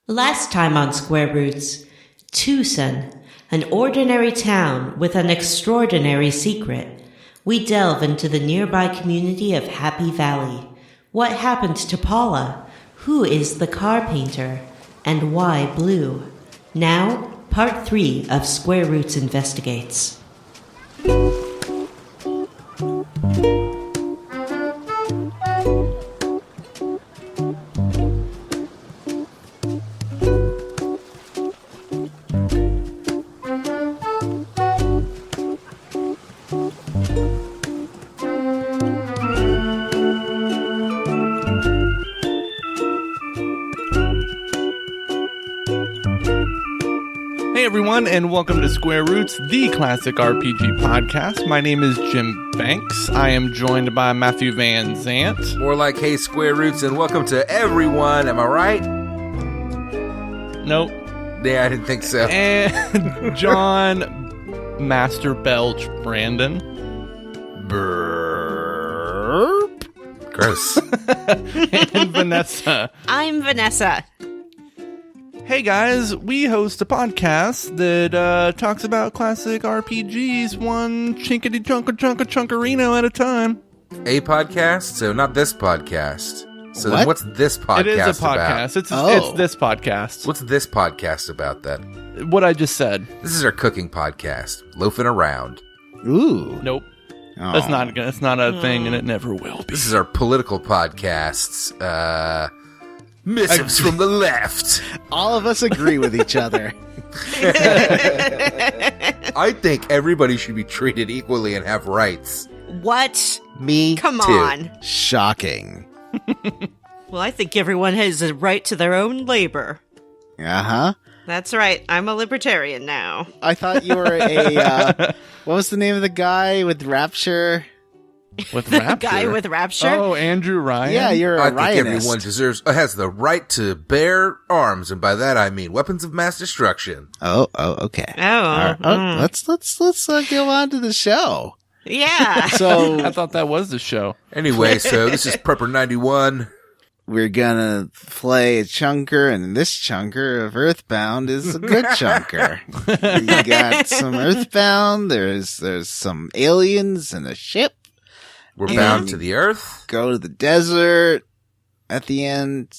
Last time on Square Roots, Tucson, an ordinary town with an extraordinary secret. We delve into the nearby community of Happy Valley. What happened to Paula? Who is the car painter? And why blue? Now, part 3 of Square Roots Investigates. Hey everyone, and welcome to Square Roots, the classic RPG podcast. My name is Jim Banks. I am joined by Matthew Van Zant. More like, hey, Square Roots, and welcome to everyone. Am I right? Nope. Yeah, I didn't think so. And John Master Belch Brandon. Burp. Gross. And Vanessa. I'm Vanessa. Hey guys, we host a podcast that talks about classic RPGs, one chunkarino at a time. A podcast? So not this podcast. So What? then what's this podcast It is a about? podcast. It's this podcast. What's this podcast about then? What I just said. This is our cooking podcast. Loafing around. Ooh. Nope. Oh. That's not a thing, and it never will be. This is our political podcasts. Missives from the left. All of us agree with each other. I think everybody should be treated equally and have rights. What? Me Come too. on. Shocking. Well, I think everyone has a right to their own labor. Uh-huh. That's right. I'm a libertarian now. I thought you were a, what was the name of the guy with Rapture? With The Rapture. guy with Rapture? Oh, Andrew Ryan? Yeah, you're I a think Ryanist. everyone has the right to bear arms, and by that I mean weapons of mass destruction. Oh, okay. Oh, All right. Let's go on to the show. yeah. I So thought that was the show. Anyway, so this is Prepper 91. we're gonna play a chunker, and this chunker of Earthbound is a good chunker. You got some Earthbound. There's some aliens and a ship. We're And bound to the earth. Go to the desert at the end.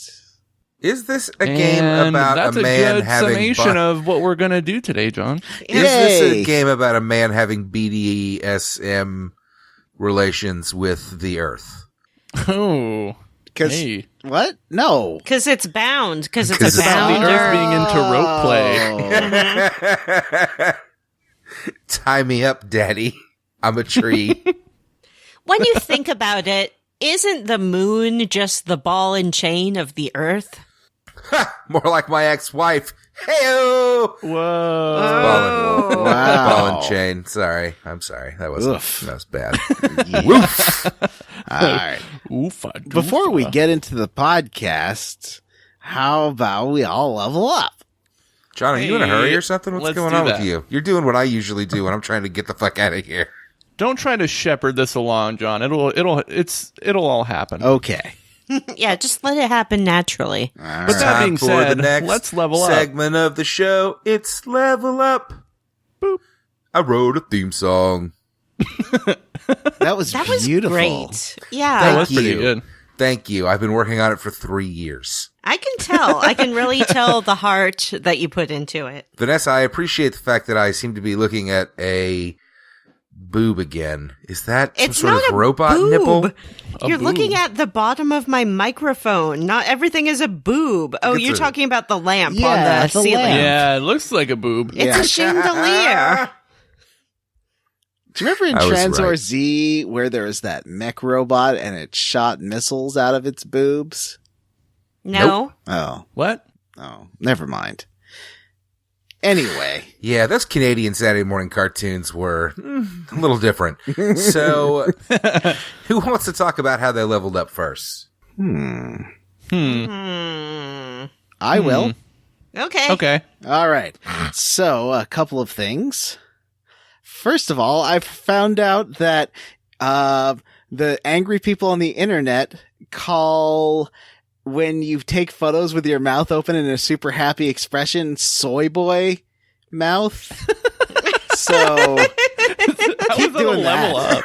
Is this a game And about that's a man good having summation of what we're going to do today, John. Is this a Yay. game about a man having BDSM relations with the earth? Oh. Cause Hey. what? No. Because it's bound. Because it's 'Cause a it's about the bounder. Earth being into rope play. Tie me up, daddy. I'm a tree. When you think about it, isn't the moon just the ball and chain of the Earth? More like my ex-wife. Hey-o! Whoa. Oh. Wow. Ball and chain. Sorry. I'm sorry. That was bad. Woof. All right. Oofa. Before we doofa. get into the podcast, how about we all level up? John, are you in a Hey, hurry or something? What's let's going do on that. with you? You're doing what I usually do when I'm trying to get the fuck out of here. Don't try to shepherd this along, John. It'll all happen. Okay. Yeah, just let it happen naturally. All But right. that being For said, the next let's level up. segment of the show. It's Level Up. Boop. I wrote a theme song. That was That was beautiful. great. Yeah. That Thank was pretty you. good. Thank you. I've been working on it for 3 years. I can tell. I can really tell the heart that you put into it. Vanessa, I appreciate the fact that I seem to be looking at a boob again. Is that It's some sort not of a robot boob. nipple? You're boob. looking at the bottom of my microphone. Not everything is a boob. Oh, It's you're a- talking about the lamp Yeah, on the the ceiling. lamp. Yeah, it looks like a boob. It's Yeah. a chandelier. Do you remember in I was Transor right. Z where there was that mech robot and it shot missiles out of its boobs? No. What? Oh, never mind. Anyway, Yeah, those Canadian Saturday morning cartoons were a little different. So, who wants to talk about how they leveled up first? I Hmm. will. Okay. Okay. All right. So, a couple of things. First of all, I found out that the angry people on the internet call when you take photos with your mouth open in a super happy expression, soy boy mouth. So keep doing that.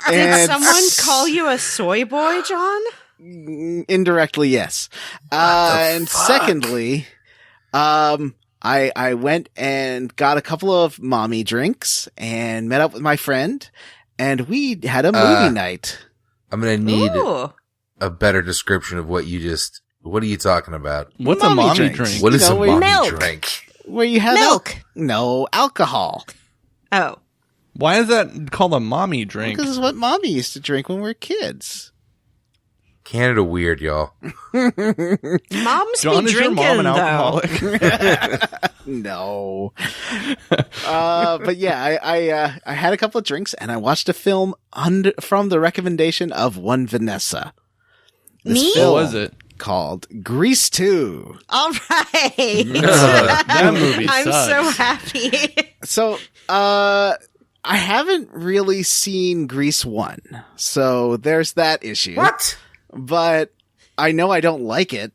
Did someone call you a soy boy, John? Indirectly, yes. And secondly, I went and got a couple of mommy drinks and met up with my friend, and we had a movie night. I'm going to need Ooh. a better description of what are you talking about? What's Mommy a mommy drinks. drink? What is a mommy Milk. drink? Where you have Milk. No, alcohol. Oh. Why is that called a mommy drink? Because it's what mommy used to drink when we were kids. Canada weird, y'all. Moms John, be is your drinking, mom an though. alcoholic? No. But yeah, I had a couple of drinks and I watched a film from the recommendation of one Vanessa. This Me? film What was it? called Grease 2. All right. That movie I'm sucks. so happy. So, I haven't really seen Grease 1. So there's that issue. What? But I know I don't like it.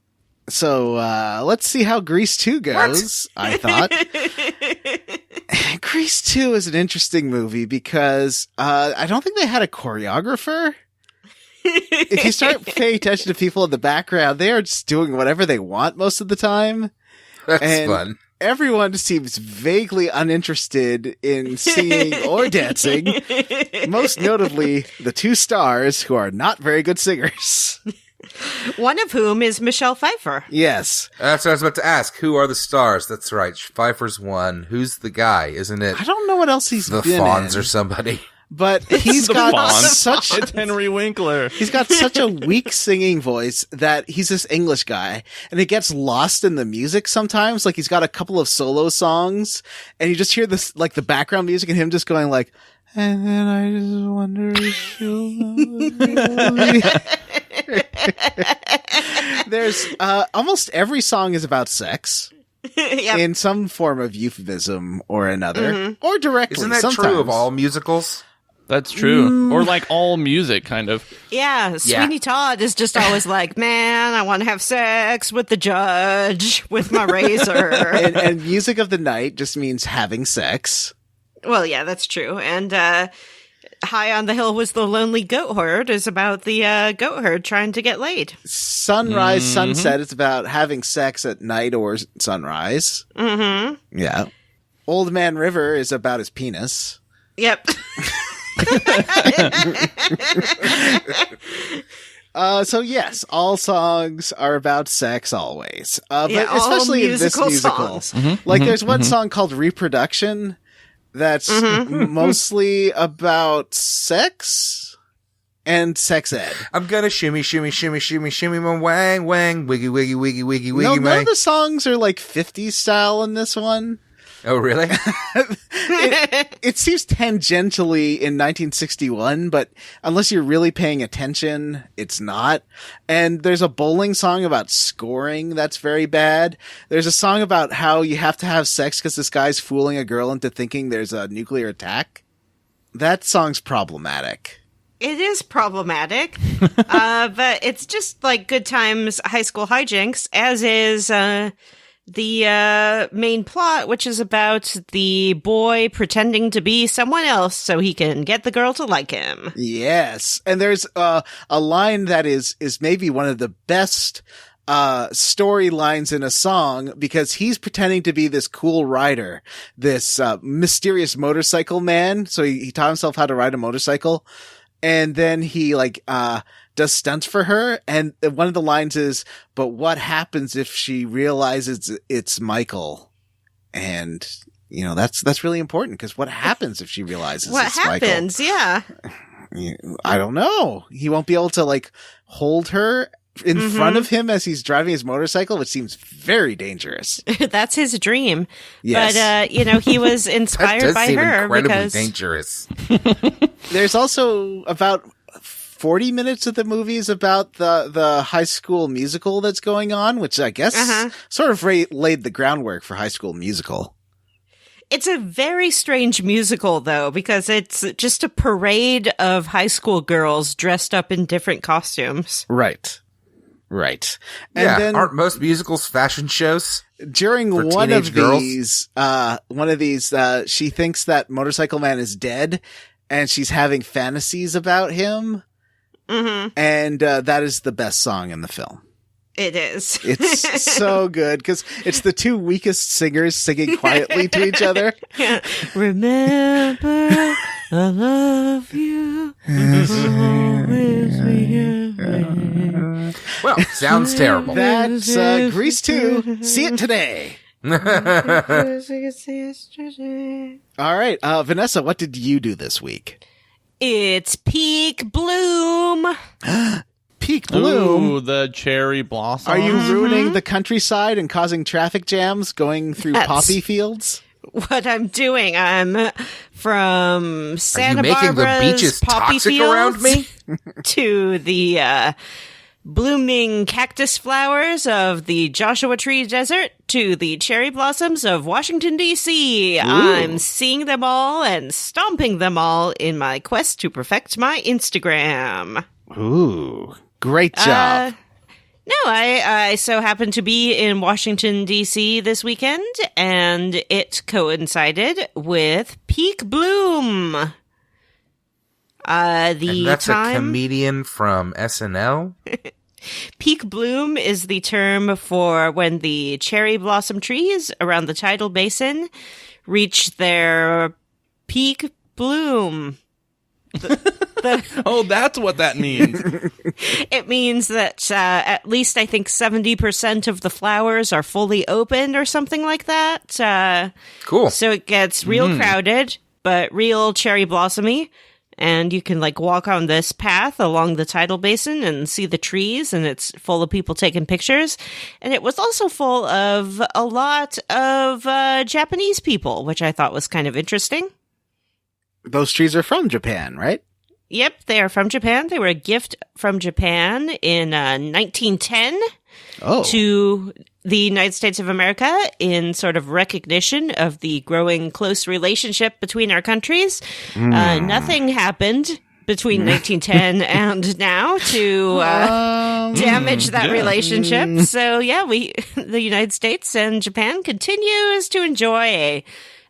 So, let's see how Grease 2 goes, I thought. Grease 2 is an interesting movie because, I don't think they had a choreographer. If you start paying attention to people in the background, they are just doing whatever they want most of the time. That's And fun. everyone seems vaguely uninterested in singing or dancing. Most notably, the two stars who are not very good singers. One of whom is Michelle Pfeiffer. Yes. That's what I was about to ask. Who are the stars? That's right. Pfeiffer's one. Who's the guy? Isn't it I don't know what else he's the been Fonz in, or somebody? but he's The got Fonz. such It's Henry Winkler. He's got such a weak singing voice that he's this English guy and it gets lost in the music sometimes. Like he's got a couple of solo songs and you just hear this, like the background music and him just going like, and then I just wonder if she'll know me." There's, almost every song is about sex Yep. in some form of euphemism or another or directly. Isn't that sometimes. true of all musicals? That's true. Or like all music, kind of. Yeah, Sweeney Todd is just always like, man, I want to have sex with the judge with my razor. and music of the night just means having sex. Well, yeah, that's true. And High on the Hill was the Lonely Goat Herd is about the goat herd trying to get laid. Sunrise, sunset. It's about having sex at night or sunrise. Mm-hmm. Yeah. Old Man River is about his penis. Yep. So yes, all songs are about sex always. But Yeah, all especially in this musical musical. songs. Like there's one song called Reproduction that's mostly about sex and sex ed. I'm gonna shimmy, shimmy, shimmy, shimmy, shimmy, my wang, wang, wiggy, wiggy, wiggy, wiggy, wiggy, No, none my. of the songs are like 50s style in this one. Oh, really? It seems tangentially in 1961, but unless you're really paying attention, it's not. And there's a bowling song about scoring that's very bad. There's a song about how you have to have sex because this guy's fooling a girl into thinking there's a nuclear attack. That song's problematic. It is problematic, but it's just like good times high school hijinks, as is the main plot, which is about the boy pretending to be someone else so he can get the girl to like him. Yes. And there's a line that is maybe one of the best storylines in a song because he's pretending to be this cool rider, this mysterious motorcycle man. So he taught himself how to ride a motorcycle. And then he does stunts for her. And one of the lines is, but what happens if she realizes it's Michael? And, you know, that's really important because what happens if she realizes What it's Michael? happens? Yeah. I don't know. He won't be able to hold her in front of him as he's driving his motorcycle, which seems very dangerous. That's his dream. Yes. But, he was That inspired does by seem her incredibly because dangerous. There's also about 40 minutes of the movie is about the high school musical that's going on, which I guess sort of laid the groundwork for High School Musical. It's a very strange musical, though, because it's just a parade of high school girls dressed up in different costumes. Right. And Yeah, then aren't most musicals fashion shows? during for one teenage of girls? these, she thinks that Motorcycle Man is dead, and she's having fantasies about him. Mm-hmm. And that is the best song in the film. It is. It's so good because it's the two weakest singers singing quietly to each other. Yeah. Remember, I love you. Always be away. Well, sounds terrible. That's Grease 2. See it today. All right. Vanessa, what did you do this week? It's peak bloom. Peak bloom. Ooh, the cherry blossom. Are you ruining the countryside and causing traffic jams going through That's- poppy fields? What I'm doing, I'm from Santa making the Barbara's beaches poppy toxic fields around me? to the blooming cactus flowers of the Joshua Tree Desert to the cherry blossoms of Washington, D.C. I'm seeing them all and stomping them all in my quest to perfect my Instagram. Ooh, great job. No, I so happened to be in Washington, D.C. this weekend, and it coincided with peak bloom. And that's a comedian from SNL? Peak bloom is the term for when the cherry blossom trees around the tidal basin reach their peak bloom. Oh, that's what that means. It means that at least I think 70% of the flowers are fully opened or something like that. Cool. So it gets real crowded, but real cherry blossomy. And you can like walk on this path along the tidal basin and see the trees, and it's full of people taking pictures. And it was also full of a lot of Japanese people, which I thought was kind of interesting. Those trees are from Japan, right? Yep, they are from Japan. They were a gift from Japan in 1910 to the United States of America in sort of recognition of the growing close relationship between our countries. Nothing happened between 1910 and now to damage that relationship. So yeah, the United States and Japan continues to enjoy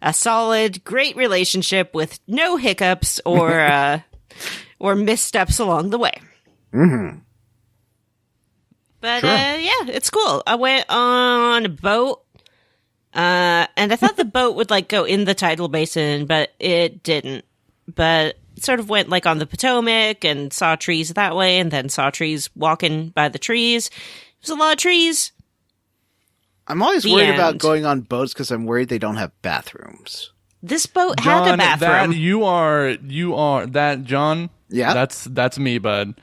a solid, great relationship with no hiccups or missteps along the way. Mm-hmm. But yeah, it's cool. I went on a boat, and I thought the boat would like go in the tidal basin, but it didn't. But it sort of went like on the Potomac and saw trees that way, and then saw trees walking by the trees. There's a lot of trees. I'm always The worried end. about going on boats because I'm worried they don't have bathrooms. This boat had a John, bathroom. you are that John. Yeah. That's me, bud.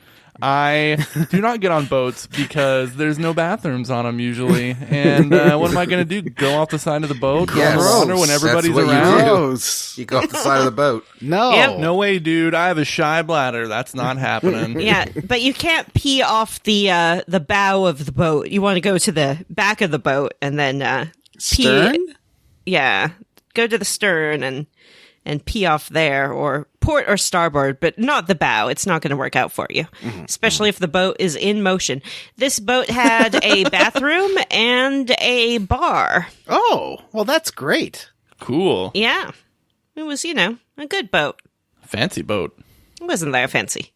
I do not get on boats because there's no bathrooms on them usually. And what am I going to do? Go off the side of the boat, go Yes. underwater when That's everybody's what you around? do. Gross. You go off the side of the boat. No. Yep. No way, dude. I have a shy bladder. That's not happening. Yeah, but you can't pee off the bow of the boat. You want to go to the back of the boat and then Stern? pee. Yeah, go to the stern and pee off there, or port or starboard, but not the bow. It's not going to work out for you, especially if the boat is in motion. This boat had a bathroom and a bar. Oh, well, that's great. Cool. Yeah, it was, a good boat. Fancy boat. It wasn't that fancy,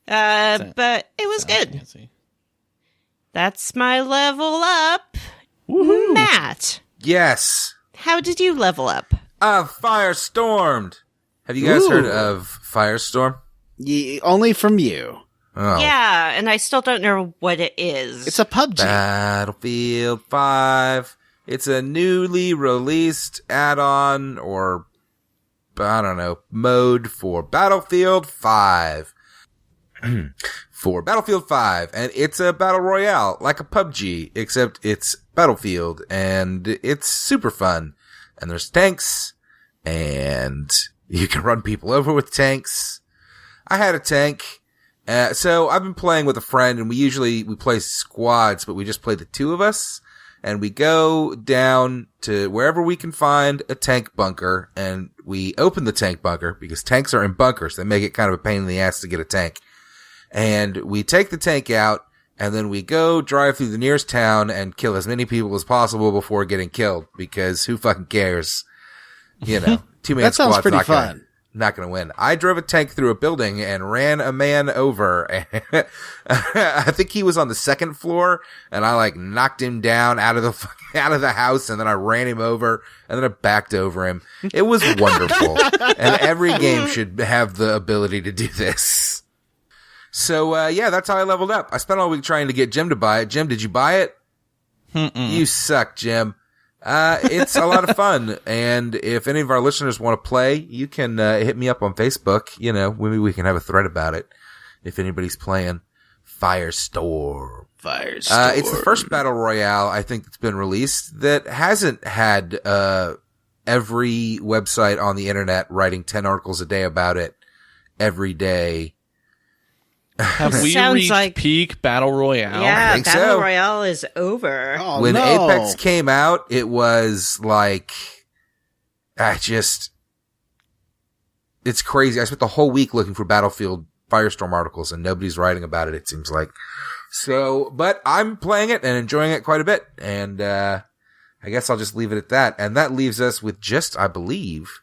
but it was good. Fancy. That's my level up. Woohoo. Matt, Yes. how did you level up? Firestormed. Have you guys Ooh. heard of Firestorm? Only from you. Oh. Yeah, and I still don't know what it is. It's a PUBG. Battlefield 5. It's a newly released add-on or, I don't know, mode for Battlefield 5. For Battlefield 5. And it's a battle royale, like a PUBG, except it's Battlefield, and it's super fun. And there's tanks, and you can run people over with tanks. I had a tank. So I've been playing with a friend, and we play squads, but we just play the two of us. and we go down to wherever we can find a tank bunker, and we open the tank bunker because tanks are in bunkers. They make it kind of a pain in the ass to get a tank. And we take the tank out, and then we go drive through the nearest town and kill as many people as possible before getting killed, because who fucking cares? You know, 2-man That sounds squad's pretty not fun. not going to win. I drove a tank through a building and ran a man over. I think he was on the second floor, and I like knocked him down out of the house, and then I ran him over, and then I backed over him. It was wonderful. And every game should have the ability to do this. So, yeah, that's how I leveled up. I spent all week trying to get Jim to buy it. Jim, did you buy it? You suck, Jim. It's a lot of fun. And if any of our listeners want to play, you can, hit me up on Facebook. You know, maybe we can have a thread about it. If anybody's playing Firestorm. It's the first battle royale, I think, that's been released that hasn't had, every website on the internet writing 10 articles a day about it every day. Have we Sounds reached like- peak Battle Royale? Yeah, think Battle so. Royale is over. Oh, When no. Apex came out, it was like, it's crazy. I spent the whole week looking for Battlefield Firestorm articles, and nobody's writing about it, it seems like. So, but I'm playing it and enjoying it quite a bit, and I guess I'll just leave it at that. And that leaves us with just, I believe,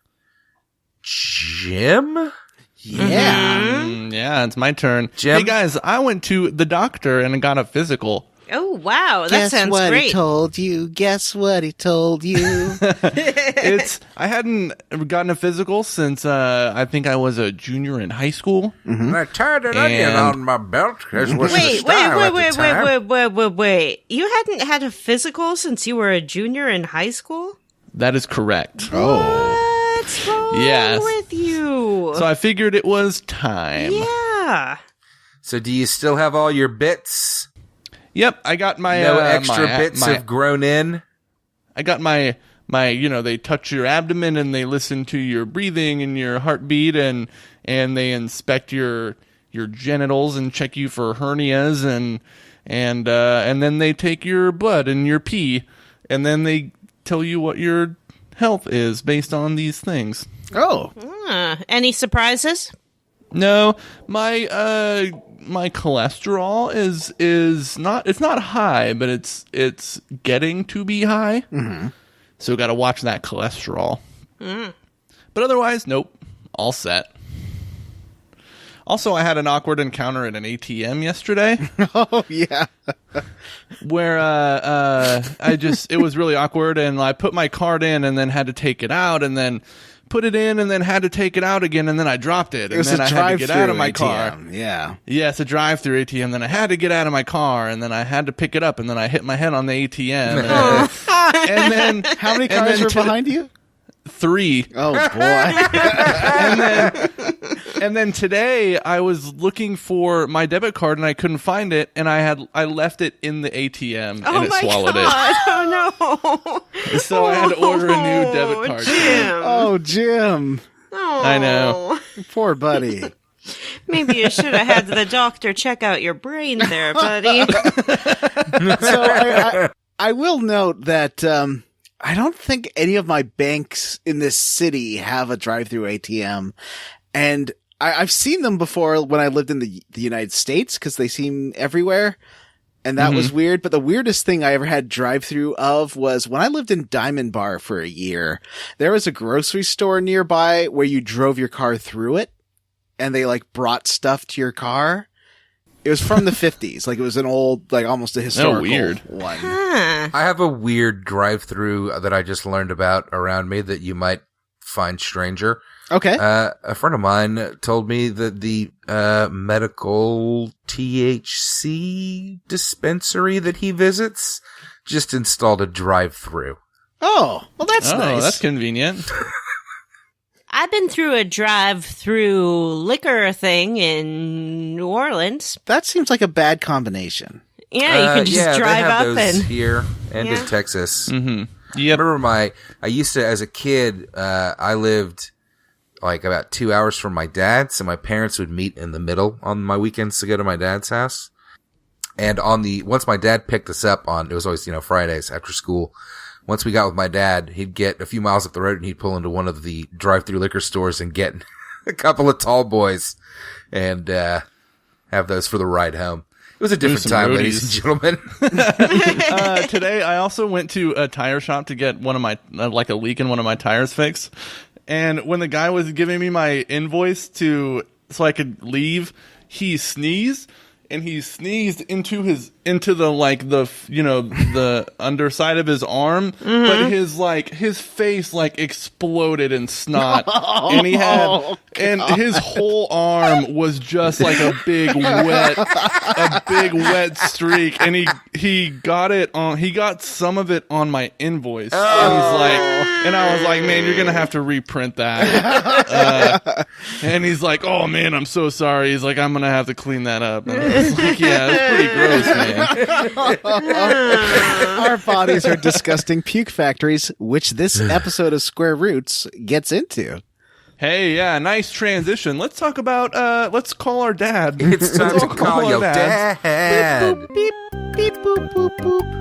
Jim? Yeah. Yeah, it's my turn. Jim? Hey, guys, I went to the doctor and got a physical. Oh, wow. That Guess sounds what he great. told you. Guess what he told you. I hadn't gotten a physical since I think I was a junior in high school. And I tied an onion And- on my belt. This was the Wait, style at the time. wait. You hadn't had a physical since you were a junior in high school? That is correct. What's wrong Yes. with you? So I figured it was time. Yeah. So do you still have all your bits? Yep, I got my No extra bits my, have grown in? I got my they touch your abdomen and they listen to your breathing and your heartbeat and they inspect your genitals and check you for hernias and then they take your blood and your pee and then they tell you what your health is based on these things. Oh. Any surprises? No, my cholesterol is not high, but it's getting to be high. Mm-hmm. So got to watch that cholesterol. But otherwise, nope, all set. Also, I had an awkward encounter at an ATM yesterday. Oh, yeah. Where it was really awkward, and I put my card in and then had to take it out and then put it in and then had to take it out again, and then I dropped it, It was and then a I had to get out of drive-through my ATM. car. Yeah. Yeah, it's a drive-through ATM. Then I had to get out of my car, and then I had to pick it up, and then I hit my head on the ATM. And then How many cars were behind you? 3. Oh, boy. And then today I was looking for my debit card and I couldn't find it, and I left it in the ATM Oh and it my swallowed God. Oh, no. it. So I had to order a new debit card. Jim. Oh, Jim. Oh. I know. Poor buddy. Maybe you should have had the doctor check out your brain there, buddy. So I will note that I don't think any of my banks in this city have a drive-through ATM. And I've seen them before when I lived in the United States because they seem everywhere. And that was weird. But the weirdest thing I ever had drive-through of was when I lived in Diamond Bar for a year. There was a grocery store nearby where you drove your car through it and they like brought stuff to your car. It was from the 50s. Like it was an old, like almost a historical weird. one. Huh. I have a weird drive-through that I just learned about around me that you might find stranger. Okay. A friend of mine told me that the medical THC dispensary that he visits just installed a drive-through. Oh, well, that's Oh, nice. that's convenient. I've been through a drive-through liquor thing in New Orleans. That seems like a bad combination. Yeah, you can just yeah, drive they have up those and here and Yeah. in Texas. Yep. I remember I used to, as a kid, I lived like about 2 hours from my dad, so my parents would meet in the middle on my weekends to go to my dad's house. And once my dad picked us up it was always, Fridays after school. Once we got with my dad, he'd get a few miles up the road and he'd pull into one of the drive-through liquor stores and get a couple of tall boys and, have those for the ride home. It was a different time, roadies. ladies and gentlemen. Today, I also went to a tire shop to get one of my, like a leak in one of my tires fixed. And when the guy was giving me my invoice so I could leave, he sneezed. And he sneezed into the the underside of his arm, but his face exploded in snot, and his whole arm was just like a big wet streak, and he got some of it on my invoice, and I was like, man, you're gonna have to reprint that, and he's like, oh man, I'm so sorry. He's like, I'm gonna have to clean that up. And it's like, yeah, it's pretty gross, man. Our bodies are disgusting puke factories, which this episode of Square Roots gets into. Hey, yeah, nice transition. Let's talk about, let's call our dad. It's time to call your dads. dad. Beep, beep, beep, boop, boop, boop.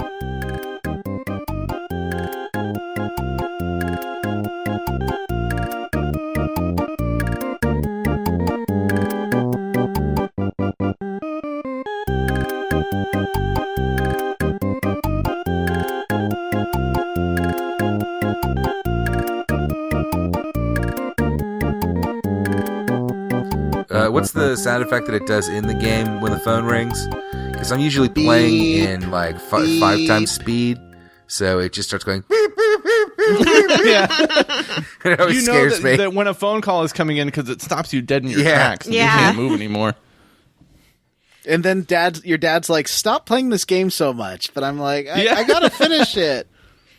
What's the sound effect that it does in the game when the phone rings? Because I'm usually playing in like 5 times speed, so it just starts going beep, beep, beep, beep, beep. Yeah. It always scares me. That when a phone call is coming in, because it stops you dead in your Yeah. tracks. And Yeah. You can't move anymore. And then your dad's like, stop playing this game so much. But I'm like, Yeah. I gotta finish it.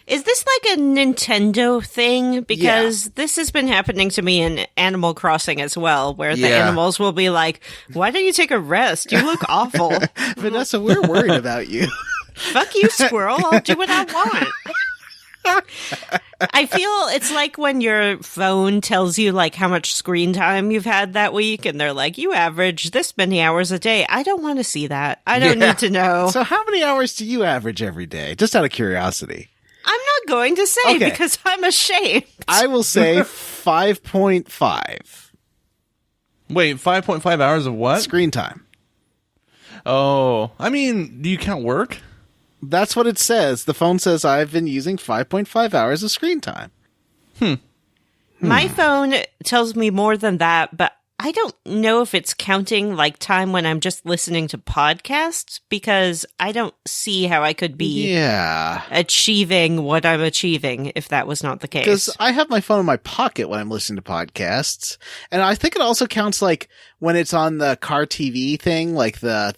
Is this like a Nintendo thing? Because this has been happening to me in Animal Crossing as well, where the Yeah. animals will be like, why don't you take a rest? You look awful. Vanessa, we're worried about you. Fuck you, squirrel. I'll do what I want. I feel it's like when your phone tells you like how much screen time you've had that week, and they're like, you average this many hours a day. I don't want to see that. I don't need to know. So how many hours do you average every day? Just out of curiosity. I'm not going to say Okay. because I'm ashamed. I will say 5.5 Wait, 5.5 hours of what? screen time. Oh, I mean, do you count work? That's what it says. The phone says I've been using 5.5 hours of screen time. My phone tells me more than that, but I don't know if it's counting like time when I'm just listening to podcasts, because I don't see how I could be Yeah. achieving what I'm achieving if that was not the case. Because I have my phone in my pocket when I'm listening to podcasts. And I think it also counts like when it's on the car TV thing, like the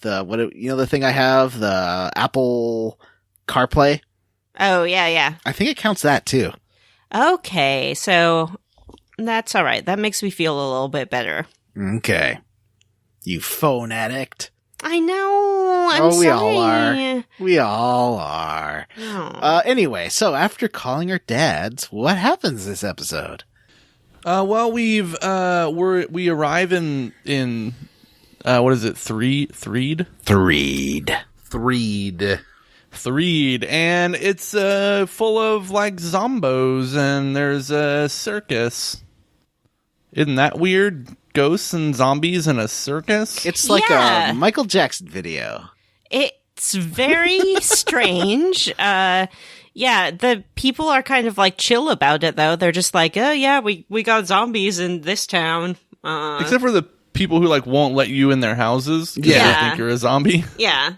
thing I have, the Apple CarPlay. Oh, yeah. I think it counts that too. Okay, so that's all right. That makes me feel a little bit better. Okay. You phone addict. I know. I'm we sorry. all are. We all are. Oh. Anyway, so after calling our dads, what happens this episode? Well, we arrive in what is it? Threed, and it's full of like zombos, and there's a circus. Isn't that weird? Ghosts and zombies in a circus? It's like Yeah. a Michael Jackson video. It's very strange. Yeah, the people are kind of like chill about it, though. They're just like, oh, yeah, we got zombies in this town. Except for the people who like won't let you in their houses because Yeah. they think you're a zombie. Yeah.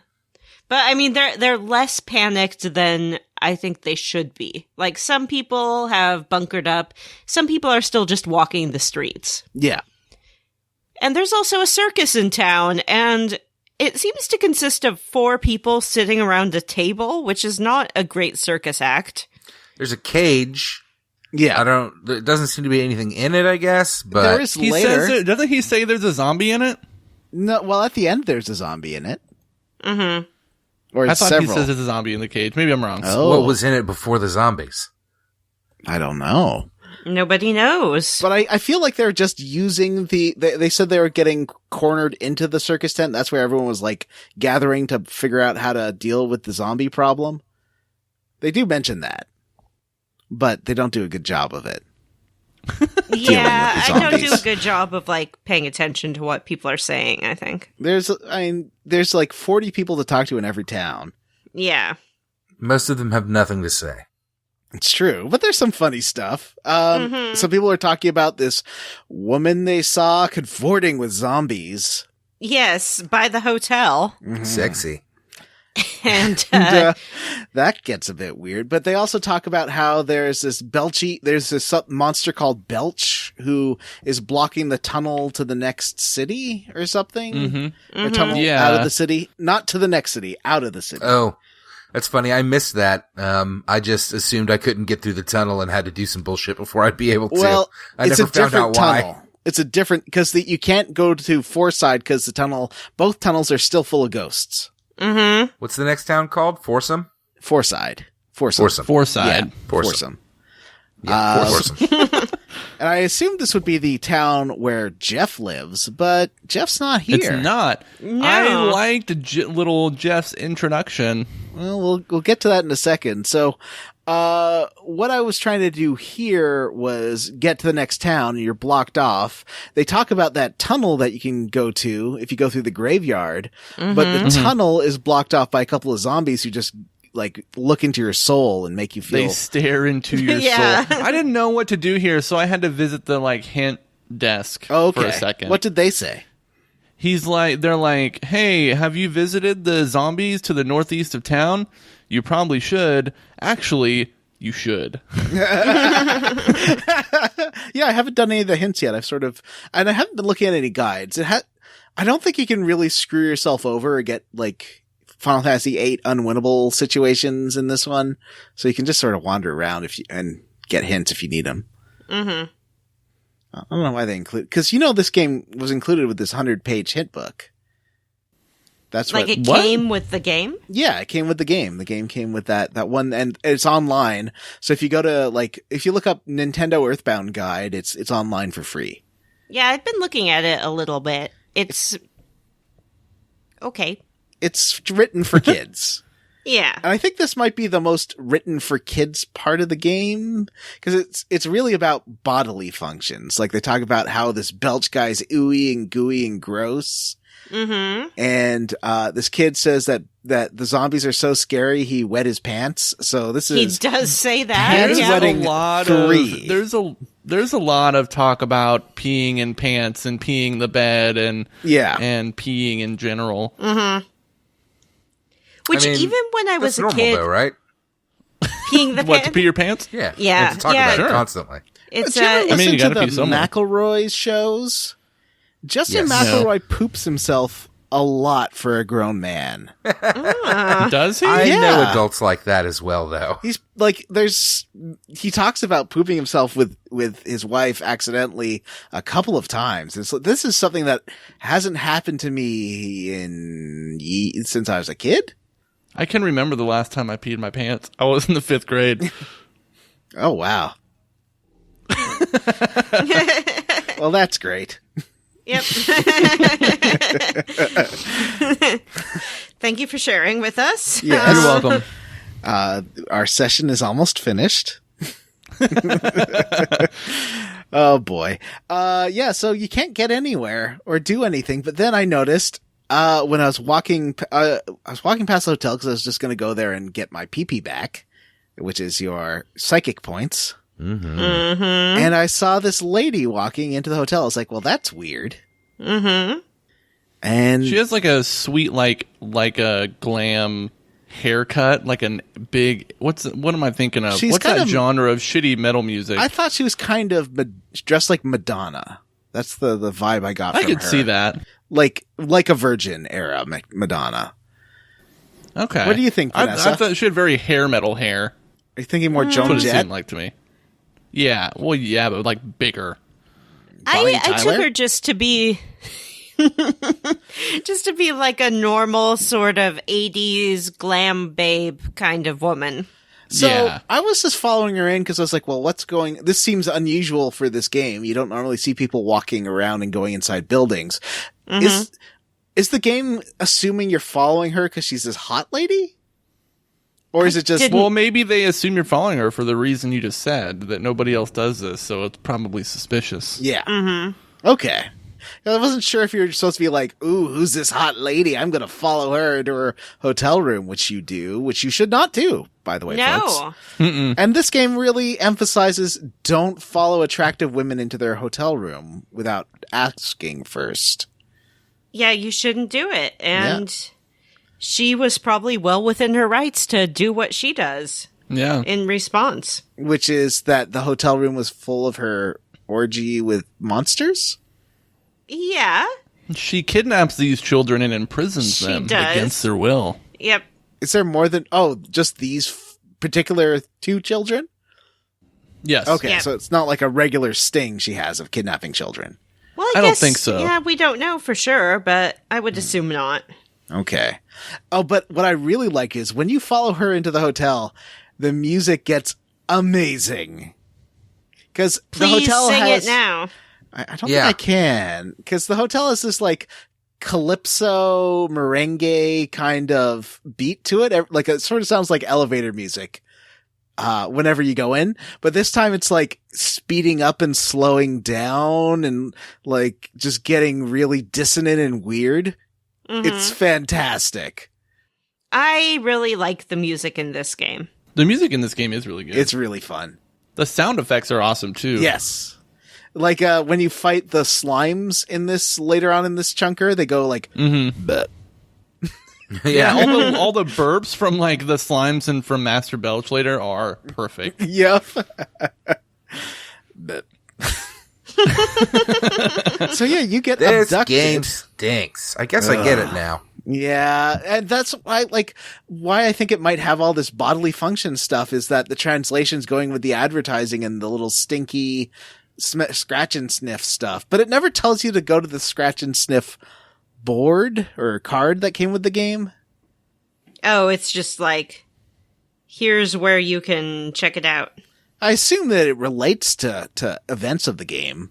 But I mean, they're less panicked than I think they should be. Like, some people have bunkered up. Some people are still just walking the streets. Yeah. And there's also a circus in town, and it seems to consist of 4 people sitting around a table, which is not a great circus act. There's a cage. Yeah. There doesn't seem to be anything in it, I guess, but There is He later. says, doesn't he say there's a zombie in it? No, well, at the end, there's a zombie in it. Mm-hmm. Or I thought several. he says there's a zombie in the cage. Maybe I'm wrong. Oh. what was in it before the zombies? I don't know. Nobody knows. But I feel like they're just using they said they were getting cornered into the circus tent. That's where everyone was like gathering to figure out how to deal with the zombie problem. They do mention that, but they don't do a good job of it. Yeah, the I don't do a zombies. good job of like paying attention to what people are saying, I think. There's like 40 people to talk to in every town. Yeah. Most of them have nothing to say. It's true, but there's some funny stuff. Some people are talking about this woman they saw cavorting with zombies. Yes, by the hotel. Sexy. And That gets a bit weird, but they also talk about how there's this monster called Belch who is blocking the tunnel to the next city or something. Or tunnel out of the city, not to the next city, out of the city. Oh, that's funny. I missed that. I just assumed I couldn't get through the tunnel and had to do some bullshit before I'd be able to. Well, I it's never a found different out why. tunnel. It's a different, because you can't go to Foreside because both tunnels are still full of ghosts. What's the next town called? Foursome? Foreside. Foursome. Fourside. Yeah, Foursome. Foursome. Yeah, Foursome. And I assumed this would be the town where Jeff lives, but Jeff's not here. It's not. No. I liked little Jeff's introduction. Well, we'll get to that in a second. So, what I was trying to do here was get to the next town, and you're blocked off. They talk about that tunnel that you can go to if you go through the graveyard, but the tunnel is blocked off by a couple of zombies who just like look into your soul and make you feel. They stare into your Yeah. soul. I didn't know what to do here, so I had to visit the like hint desk for a second. What did they say? They're like, hey, have you visited the zombies to the northeast of town? You probably should. Actually, you should. Yeah, I haven't done any of the hints yet. And I haven't been looking at any guides. I don't think you can really screw yourself over or get like Final Fantasy VIII unwinnable situations in this one. So you can just sort of wander around and get hints if you need them. I don't know why they include, because this game was included with this 100-page hint book. That's like what. it What? came with the game? Yeah, it came with the game. The game came with that one, and it's online. So if you go to if you look up Nintendo Earthbound guide, it's online for free. Yeah, I've been looking at it a little bit. It's okay. It's written for kids. Yeah. And I think this might be the most written for kids part of the game, because it's really about bodily functions. Like they talk about how this Belch guy's ooey and gooey and gross. And this kid says that the zombies are so scary he wet his pants. So this He is does say that. Pants Yeah. wetting three. There's a lot of talk about peeing in pants and peeing the bed and peeing in general. Which I mean, even when I was That's a normal kid, though, right? peeing the What, to pants. pee your pants? Yeah. Yeah, You have to talk yeah. about Sure. it constantly. It's Did you ever I mean, you listen gotta to pee the somewhere. McElroy's shows? Justin Yes. McElroy poops himself a lot for a grown man. Does he? I Yeah. know adults like that as well, though. He's like, he talks about pooping himself with his wife accidentally a couple of times. And so this is something that hasn't happened to me since I was a kid. I can remember the last time I peed my pants. I was in the 5th grade. Oh, wow. Well, that's great. Yep. Thank you for sharing with us. Yes. You're welcome. Our session is almost finished. Oh boy. Yeah, so you can't get anywhere or do anything, but then I noticed when I was walking past the hotel, because I was just going to go there and get my PP back, which is your psychic points. And I saw this lady walking into the hotel. I was like, well, that's weird. And She has like a sweet, like a glam haircut, like a big. What am I thinking of? She's What's kind that of- genre of shitty metal music? I thought she was kind of dressed like Madonna. That's the vibe I got I from her. could see that. Like a Virgin era Madonna. Okay. What do you think, Vanessa? I thought she had very hair metal hair. Are you thinking more That's Joan what it Jett? seemed like to me. Yeah. Well, yeah, but like bigger. Bonnie I took Tyler? her just to be like a normal sort of 80s glam babe kind of woman. So Yeah. I was just following her in because I was like, well, this seems unusual for this game. You don't normally see people walking around and going inside buildings. Is the game assuming you're following her because she's this hot lady? Or is it just... Well, maybe they assume you're following her for the reason you just said, that nobody else does this, so it's probably suspicious. Yeah. Okay. I wasn't sure if you were supposed to be like, ooh, who's this hot lady? I'm going to follow her into her hotel room, which you do, which you should not do, by the way, folks. No. And this game really emphasizes don't follow attractive women into their hotel room without asking first. Yeah, you shouldn't do it. And she was probably well within her rights to do what she does. Yeah. In response. Which is that the hotel room was full of her orgy with monsters? Yeah. She kidnaps these children and imprisons She them does. against their will. Yep. Is there more than... Oh, just these particular 2 children? Yes. Okay, Yeah. so it's not like a regular sting she has of kidnapping children. Well, I guess, don't think so. Yeah, we don't know for sure, but I would assume not. Okay. Oh, but what I really like is when you follow her into the hotel, the music gets amazing. Because the Please hotel sing has... it now. I don't think I can. Because the hotel has this, like, calypso, merengue kind of beat to it. Like, it sort of sounds like elevator music. Whenever you go in, but this time it's like speeding up and slowing down and like just getting really dissonant and weird. It's fantastic. I really like the music in this game. The music in this game is really good. It's really fun. The sound effects are awesome, too. Yes. Like, when you fight the slimes in this, later on in this chunker, they go like, but. Yeah, all the burps from like the slimes and from Master Belch later are perfect. Yep. But. So yeah, you get This abducted. game stinks. I guess I get it now. Yeah, and that's why I think it might have all this bodily function stuff is that the translation's going with the advertising and the little stinky scratch and sniff stuff, but it never tells you to go to the scratch and sniff board or card that came with the game. Oh, it's just like, here's where you can check it out. I assume that it relates to events of the game.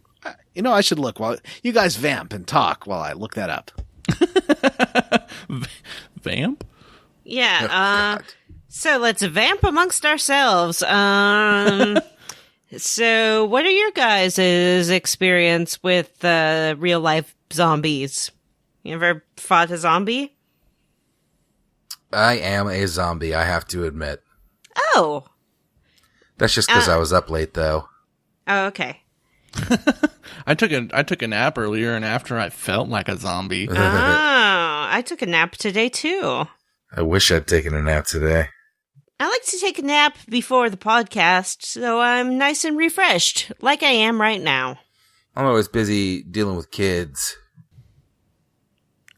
You know, I should look while you guys vamp and talk while I look that up. Vamp? Yeah, so let's vamp amongst ourselves. So what are your guys' experience with real life zombies? You ever fought a zombie? I am a zombie, I have to admit. Oh. That's just because I was up late, though. Oh, okay. I took a nap earlier, and after I felt like a zombie. Oh, I took a nap today, too. I wish I'd taken a nap today. I like to take a nap before the podcast, so I'm nice and refreshed, like I am right now. I'm always busy dealing with kids.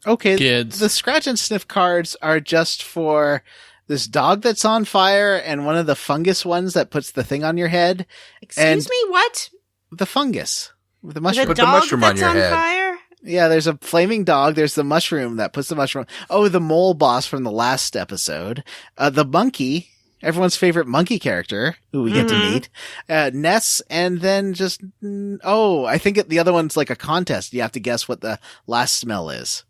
Okay, Kids. the scratch and sniff cards are just for this dog that's on fire and one of the fungus ones that puts the thing on your head. Excuse me, what? The fungus. With the The mushroom. Put the dog mushroom on that's your on head. fire? Yeah, there's a flaming dog. There's the mushroom that puts the mushroom. Oh, the mole boss from the last episode. The monkey, everyone's favorite monkey character, who we get to meet. Ness, and then just, I think the other one's like a contest. You have to guess what the last smell is.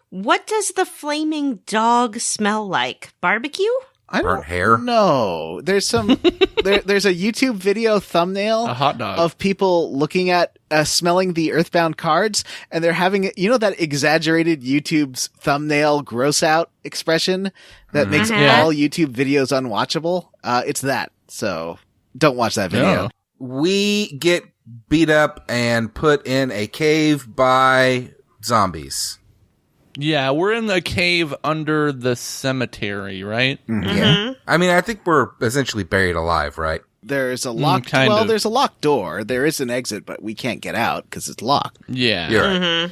What does the flaming dog smell like? Barbecue? I Burnt don't hair? know. There's some, there's a YouTube video thumbnail A hot dog. of people looking at, smelling the Earthbound cards, and they're having, that exaggerated YouTube's thumbnail gross out expression that makes all YouTube videos unwatchable. It's that. So don't watch that video. Yeah. We get beat up and put in a cave by zombies. Yeah, we're in the cave under the cemetery, right? Yeah. I mean, I think we're essentially buried alive, right? There's a locked, kind of. there's a locked door. There is an exit, but we can't get out because it's locked. Yeah. You're right.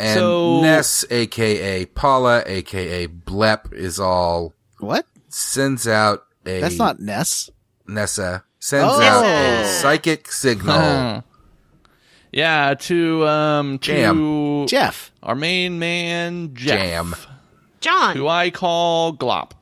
And So- Ness, a.k.a. Paula, a.k.a. Blep, is all What? sends out a... That's not Ness. Nessa. Sends Oh. out a Nessa. psychic signal. Huh. Yeah, to Jam. Jeff. our main man, Jeff. Jam. John. Who I call Glop.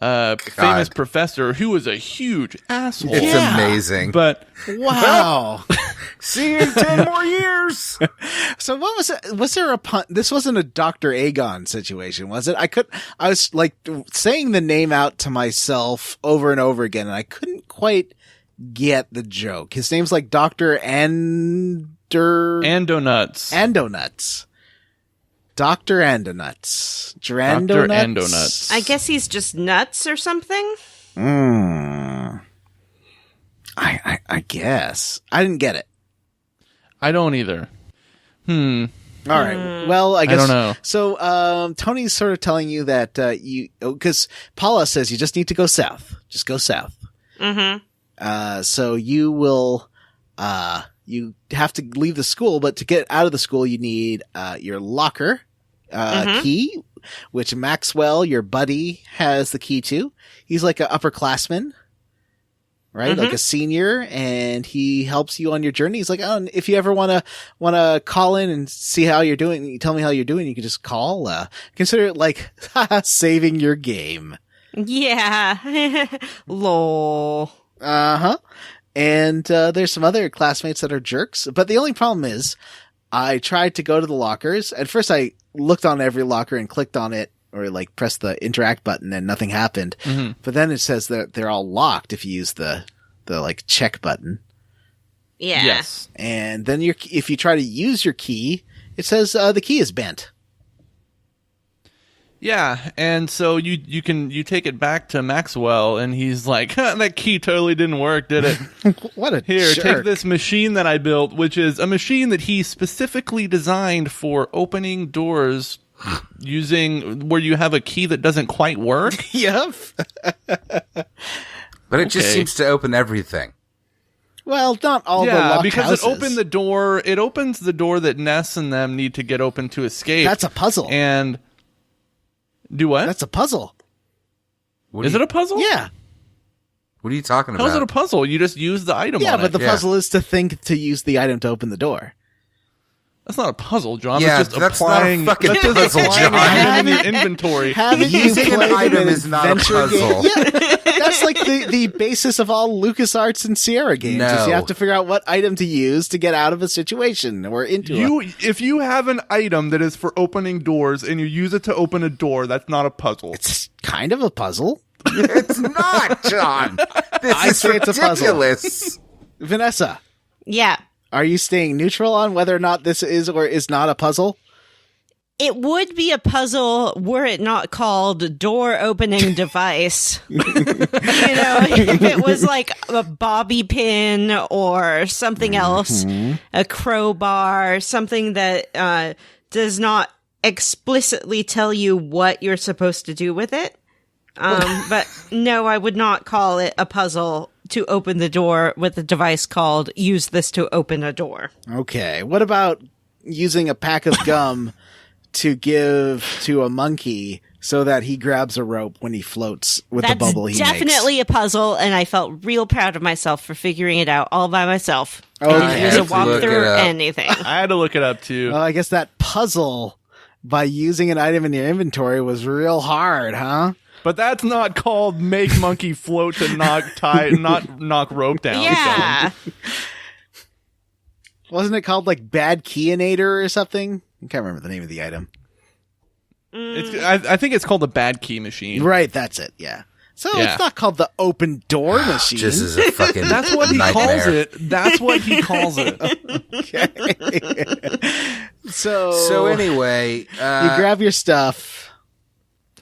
famous professor who was a huge asshole. It's amazing. But Wow. See you in 10 more years. So what was it? Was there a pun? This wasn't a Dr. Agon situation, was it? I was like saying the name out to myself over and over again, and I couldn't quite get the joke. His name's like Dr. Andonuts. Andonuts. Dr. Andonuts. Dr. Andonuts. I guess he's just nuts or something. I guess. I didn't get it. I don't either. All right. Well, I guess. I don't know. So, Tony's sort of telling you that, because Paula says you just need to go south. Just go south. Mm-hmm. So you will, you have to leave the school, but to get out of the school, you need, your locker, key, which Maxwell, your buddy, has the key to. He's like an upperclassman. Right? Like a senior, and he helps you on your journey. He's like, oh, and if you ever want to call in and see how you're doing, you tell me how you're doing, you can just call, consider it like saving your game. Yeah. Lol. And, there's some other classmates that are jerks, but the only problem is I tried to go to the lockers. At first I looked on every locker and clicked on it, or like press the interact button and nothing happened. But then it says that they're all locked if you use the like check button. Yeah. Yes. And then if you try to use your key, it says the key is bent. Yeah, and so you take it back to Maxwell, and he's like, that key totally didn't work, did it? What a Here, jerk. take this machine that I built, which is a machine that he specifically designed for opening doors using where you have a key that doesn't quite work. Yep. But it just seems to open everything. Well, not all the locked because houses. it opened the door. It opens the door that Ness and them need to get open to escape. That's a puzzle. And do what? That's a puzzle. Is it a puzzle? Yeah. What are you talking about? How's it a puzzle? You just use the item Yeah, on but it. the puzzle is to think to use the item to open the door. That's not a puzzle, John. Yeah, it's just that's applying, not a fucking that's just puzzle, applying John. an item in the inventory. Haven't you Using an played item an is not a adventure puzzle. game? Yeah, that's like the basis of all LucasArts and Sierra games. Is No. you have to figure out what item to use to get out of a situation or into If you have an item that is for opening doors and you use it to open a door, that's not a puzzle. It's kind of a puzzle. It's not, John. This I is say it's a puzzle. ridiculous. Vanessa, Yeah. are you staying neutral on whether or not this is or is not a puzzle? It would be a puzzle were it not called door opening device. If it was like a bobby pin or something else, a crowbar, something that does not explicitly tell you what you're supposed to do with it. But no, I would not call it a puzzle to open the door with a device called use this to open a door. Okay. What about using a pack of gum to give to a monkey so that he grabs a rope when he floats with the bubble he That's makes? definitely a puzzle, and I felt real proud of myself for figuring it out all by myself. Okay. I didn't use a I have to look it walkthrough or up. anything. I had to look it up too. Well, I guess that puzzle by using an item in your inventory was real hard, huh? But that's not called make monkey float to knock rope down. Yeah. Wasn't it called like Bad Keyinator or something? I can't remember the name of the item. I think it's called the bad key machine. Right, that's it. Yeah. So Yeah. it's not called the open door machine. Just as a fucking That's what he nightmare. calls it. That's what he calls it. So anyway, you grab your stuff.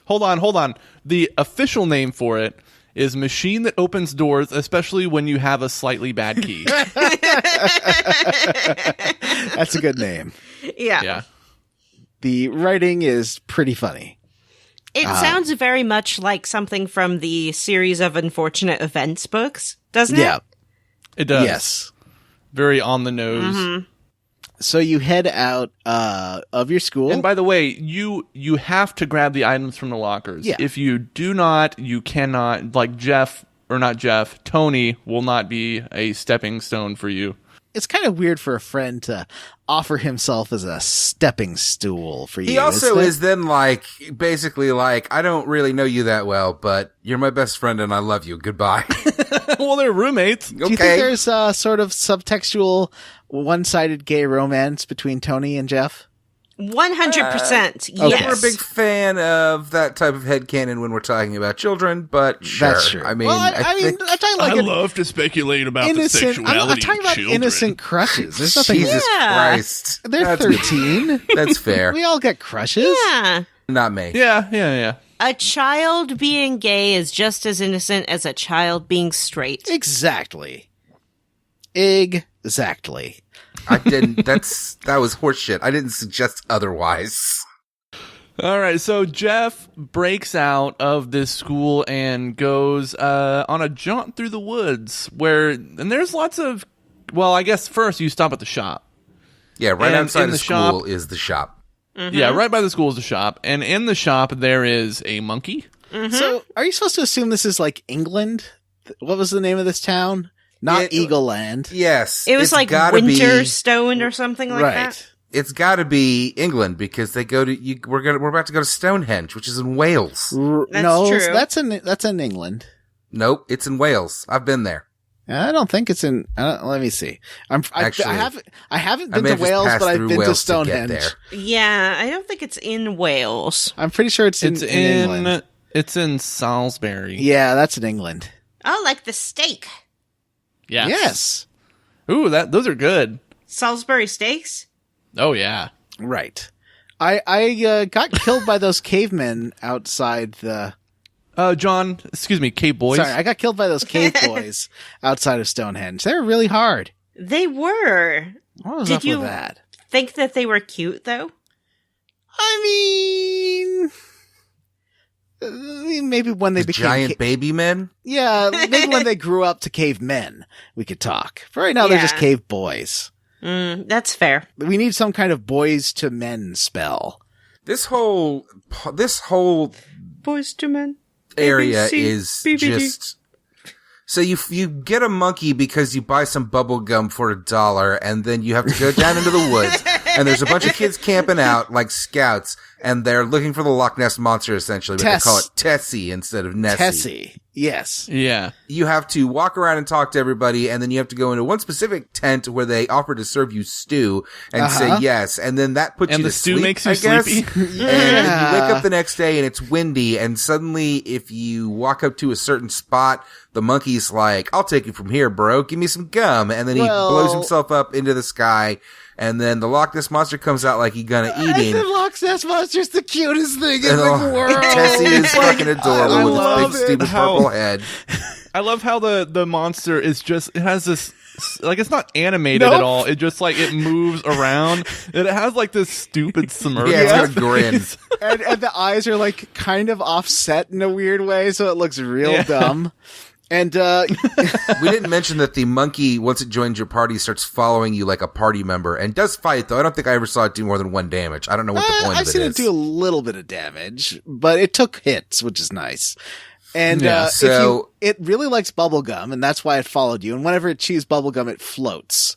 Hold on. The official name for it is machine that opens doors, especially when you have a slightly bad key. That's a good name. Yeah. Yeah. The writing is pretty funny. It sounds very much like something from the series of unfortunate events books, doesn't it? Yeah. It does. Yes. Very on the nose. So you head out of your school. And by the way, you have to grab the items from the lockers. Yeah. If you do not, you cannot. Like Tony will not be a stepping stone for you. it's kind of weird for a friend to offer himself as a stepping stool for you. He also isn't it? is then like, basically like, I don't really know you that well, but you're my best friend and I love you. Goodbye. Well, they're roommates. Do you think there's a sort of subtextual, one-sided gay romance between Tony and Jeff? 100%. I'm Yes. a big fan of that type of headcanon when we're talking about children, but sure. That's true. I mean, well, I think I'm talking like I an love to speculate about the innocent. sexuality I'm talking of about children. innocent crushes. There's nothing. Jesus Yeah. Christ. They're That's 13. That's fair. We all get crushes. Yeah. Not me. Yeah. A child being gay is just as innocent as a child being straight. Exactly. I didn't. That was horseshit. I didn't suggest otherwise. All right, so Jeff breaks out of this school and goes on a jaunt through the woods and there's lots of, well, I guess first you stop at the shop. Yeah, right And outside in of the school shop- is the shop. Yeah, right by the school is the shop. And in the shop there is a monkey. So, are you supposed to assume this is like England? What was the name of this town? Not Eagle Land. Yes, It was it's like gotta be- Winterstone or something like that. Right. It's got to be England because they go to. We're about to go to Stonehenge, which is in Wales. That's no, true. that's in England. Nope, it's in Wales. I've been there. I don't think it's in. Let me see. Actually, I haven't I been may to have just Wales, passed but I've through been to Wales to get Stonehenge. there. Yeah, I don't think it's in Wales. I'm pretty sure it's in England. It's in Salisbury. Yeah, that's in England. Oh, like the steak. Yes. Yes. Ooh, those are good. Salisbury steaks? Oh yeah. Right. I got killed by those cavemen outside the. John, excuse me, Cave Boys. Sorry, I got killed by those cave boys outside of Stonehenge. They were really hard. They were. What was Did up you- with that? Think that they were cute, though? I mean, maybe when they The became giant baby men. yeah, maybe when they grew up to cavemen, we could talk. For right now, they're just Yeah. cave boys. That's fair. We need some kind of boys to men spell. This whole Boys to men. area ABC, is BBD. just. So you get a monkey because you buy some bubble gum for $1, and then you have to go down into the woods, and there's a bunch of kids camping out like scouts, and they're looking for the Loch Ness monster essentially, but Tess. they call it Tessie instead of Nessie. Tessie. Yes. Yeah. You have to walk around and talk to everybody, and then you have to go into one specific tent where they offer to serve you stew and say yes, and then that puts And you the to stew sleep, makes you I guess. sleepy? And you wake up the next day and it's windy, and suddenly if you walk up to a certain spot, the monkey's like, I'll take you from here, bro. Give me some gum. And then he blows himself up into the sky, and then the Loch Ness monster comes out like he's gonna eat The him. Loch Ness monster's the cutest thing in And the world. Tessie is fucking adorable I with love his big stupid how- purple head. I love how the monster is just, it has this, like, it's not animated Nope. at all. It just, like, it moves around. And it has, like, this stupid smirk. Yeah, it's got a grin. and the eyes are like kind of offset in a weird way, so it looks real dumb. And We didn't mention that the monkey, once it joins your party, starts following you like a party member and does fight, though. I don't think I ever saw it do more than 1 damage. I don't know what the point I've of it seen is. it do a little bit of damage, but it took hits, which is nice. And Yeah, it really likes bubblegum, and that's why it followed you. And whenever it chews bubblegum, it floats.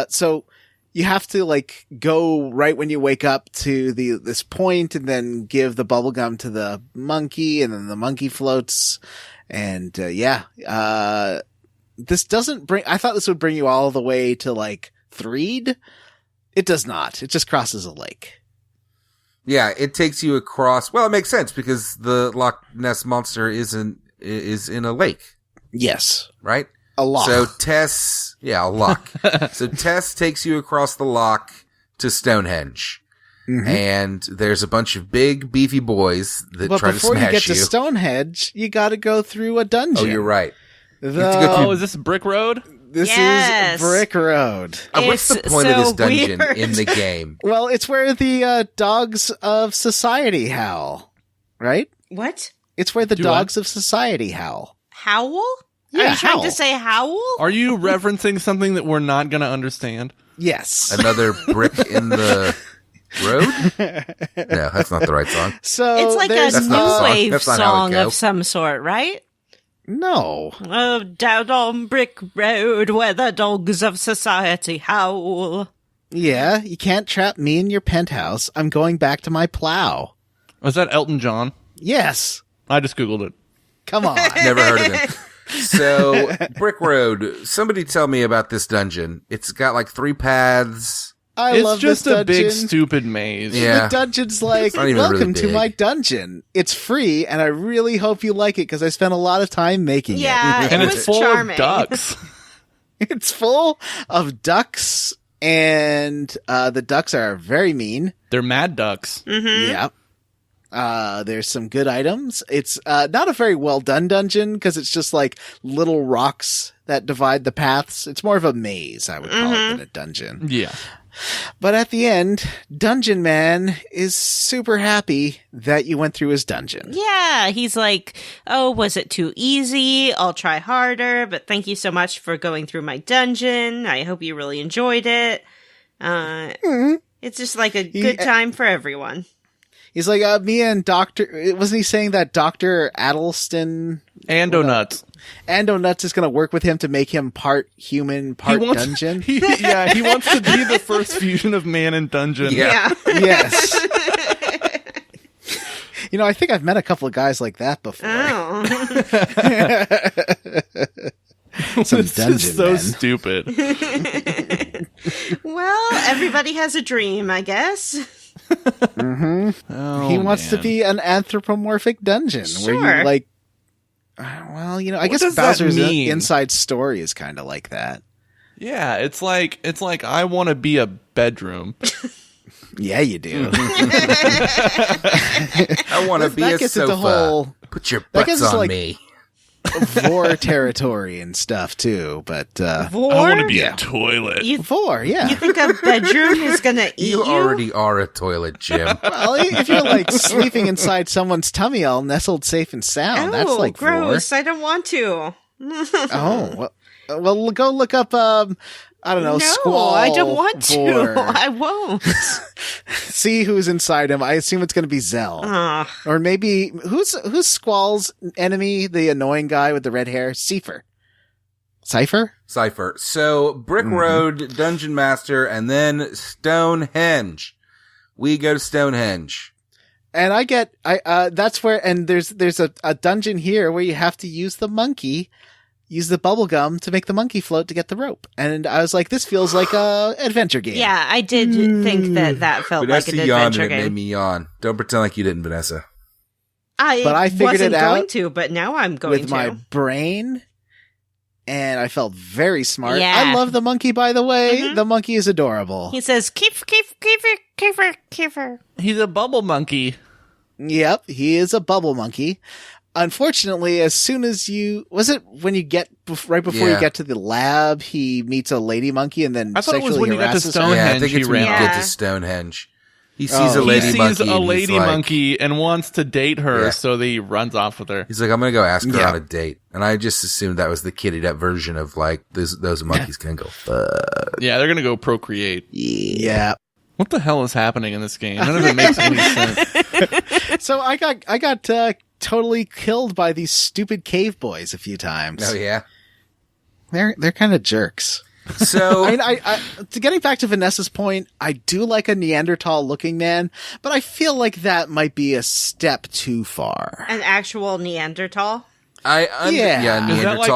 So you have to like go right when you wake up to this point, and then give the bubblegum to the monkey, and then the monkey floats. And this doesn't bring. I thought this would bring you all the way to like Threed. It does not. It just crosses a lake. Yeah, it takes you across. Well, it makes sense because the Loch Ness monster is in a lake, Yes, right? a loch. So Tess, a loch. So Tess takes you across the loch to Stonehenge. And there's a bunch of big, beefy boys that But try to before smash you get to Stonehenge, you got to go through a dungeon. Oh, you're right. The- have to go through- Oh, is this Brick Road? this Yes. is Brick Road. What's the It's point of so this dungeon weird. in the game? Well, it's where the dogs of society howl, right? What? It's where the Do what? dogs of society howl. Howl? Are Yeah, you trying howl. to say howl? Are you referencing something that we're not going to understand? Yes. Another brick in the road? No, that's not the right song. So It's like a there's That's not the new song. wave That's not how it song goes. of some sort, right? No. Oh, down on Brick Road where the dogs of society howl. Yeah, you can't trap me in your penthouse. I'm going back to my plow. Was that Elton John? Yes. I just Googled it. Come on. Never heard of him. So, Brick Road, somebody tell me about this dungeon. It's got like 3 paths. I It's love just this a big, dungeon. stupid maze. Yeah. The dungeon's like, It's not even welcome really to big. my dungeon. It's free, and I really hope you like it because I spent a lot of time making Yeah, And it it's was full charming. of ducks. it. It's full of ducks, and the ducks are very mean. They're mad ducks. Yeah. There's some good items. It's not a very well done dungeon because it's just like little rocks that divide the paths. It's more of a maze, I would call it, than a dungeon. Yeah. But at the end, Dungeon Man is super happy that you went through his dungeon. Yeah, he's like, oh, was it too easy? I'll try harder, but thank you so much for going through my dungeon. I hope you really enjoyed it. It's just like a good time for everyone. He's like, me and Dr. Wasn't he saying that Dr. Addleston Andonuts. Nuts is going to work with him to make him part human, part dungeon? He wants to be the first fusion of man and dungeon. Yeah. Yes. You know, I think I've met a couple of guys like that before. Oh. Some This dungeon is so men. stupid. Well, everybody has a dream, I guess. Oh, He wants to man. be an anthropomorphic dungeon where Sure. you like. Well, you know, I What guess does that Bowser's mean? inside story is kind of like that. Yeah, it's like I want to be a bedroom. Yeah, you do. I want to be that a gets into sofa. whole Put your that gets butts into, on like, me. vor territory and stuff too. But Vor? I want to be a toilet. You, vor, yeah. you think a bedroom is gonna eat you? You already are a toilet, Jim. Well, if you're like sleeping inside someone's tummy, all nestled safe and sound, that's Oh, like gross. I don't want to. vor. Oh, well, go look up. I don't know. No, Squall. I don't want to. vor. I won't. See who's inside him. I assume it's going to be Zell. Ugh. Or maybe who's Squall's enemy? The annoying guy with the red hair, Cypher. Cypher. So, Brick Road, Dungeon Master, and then Stonehenge. We go to Stonehenge. And that's where, and there's a dungeon here where you have to use the monkey, use the bubble gum to make the monkey float to get the rope. And I was like, this feels like a adventure game. Yeah, I did think that felt like Vanessa an yawned adventure and it made game. me yawn. Don't pretend like you didn't, Vanessa. But I figured wasn't it out going to, but now I'm going with to. my brain. And I felt very smart. Yeah. I love the monkey, by the way. The monkey is adorable. He says, Kiefer. He's a bubble monkey. Yep, he is a bubble monkey. Unfortunately, as soon as when you get right before you Yeah. get to the lab, he meets a lady monkey and then I thought it was sexually when you got to harasses her. Stonehenge. Yeah, I think it's when you ran. get Yeah. to Stonehenge. He sees a He lady He sees monkey. a and he's lady like- monkey and wants to date her, Yeah. so he runs off with her. He's like, I'm going to go ask her Yeah. on a date. And I just assumed that was the kittied up version of like, those monkeys can go, fuck. Yeah, they're gonna go procreate. Yeah. What the hell is happening in this game? None of it makes any sense. So I got totally killed by these stupid cave boys a few times. Oh, yeah. They're kind of jerks. So, I mean, getting back to Vanessa's point, I do like a Neanderthal looking man, but I feel like that might be a step too far. An actual Neanderthal. Yeah. yeah, Is that Neanderthal.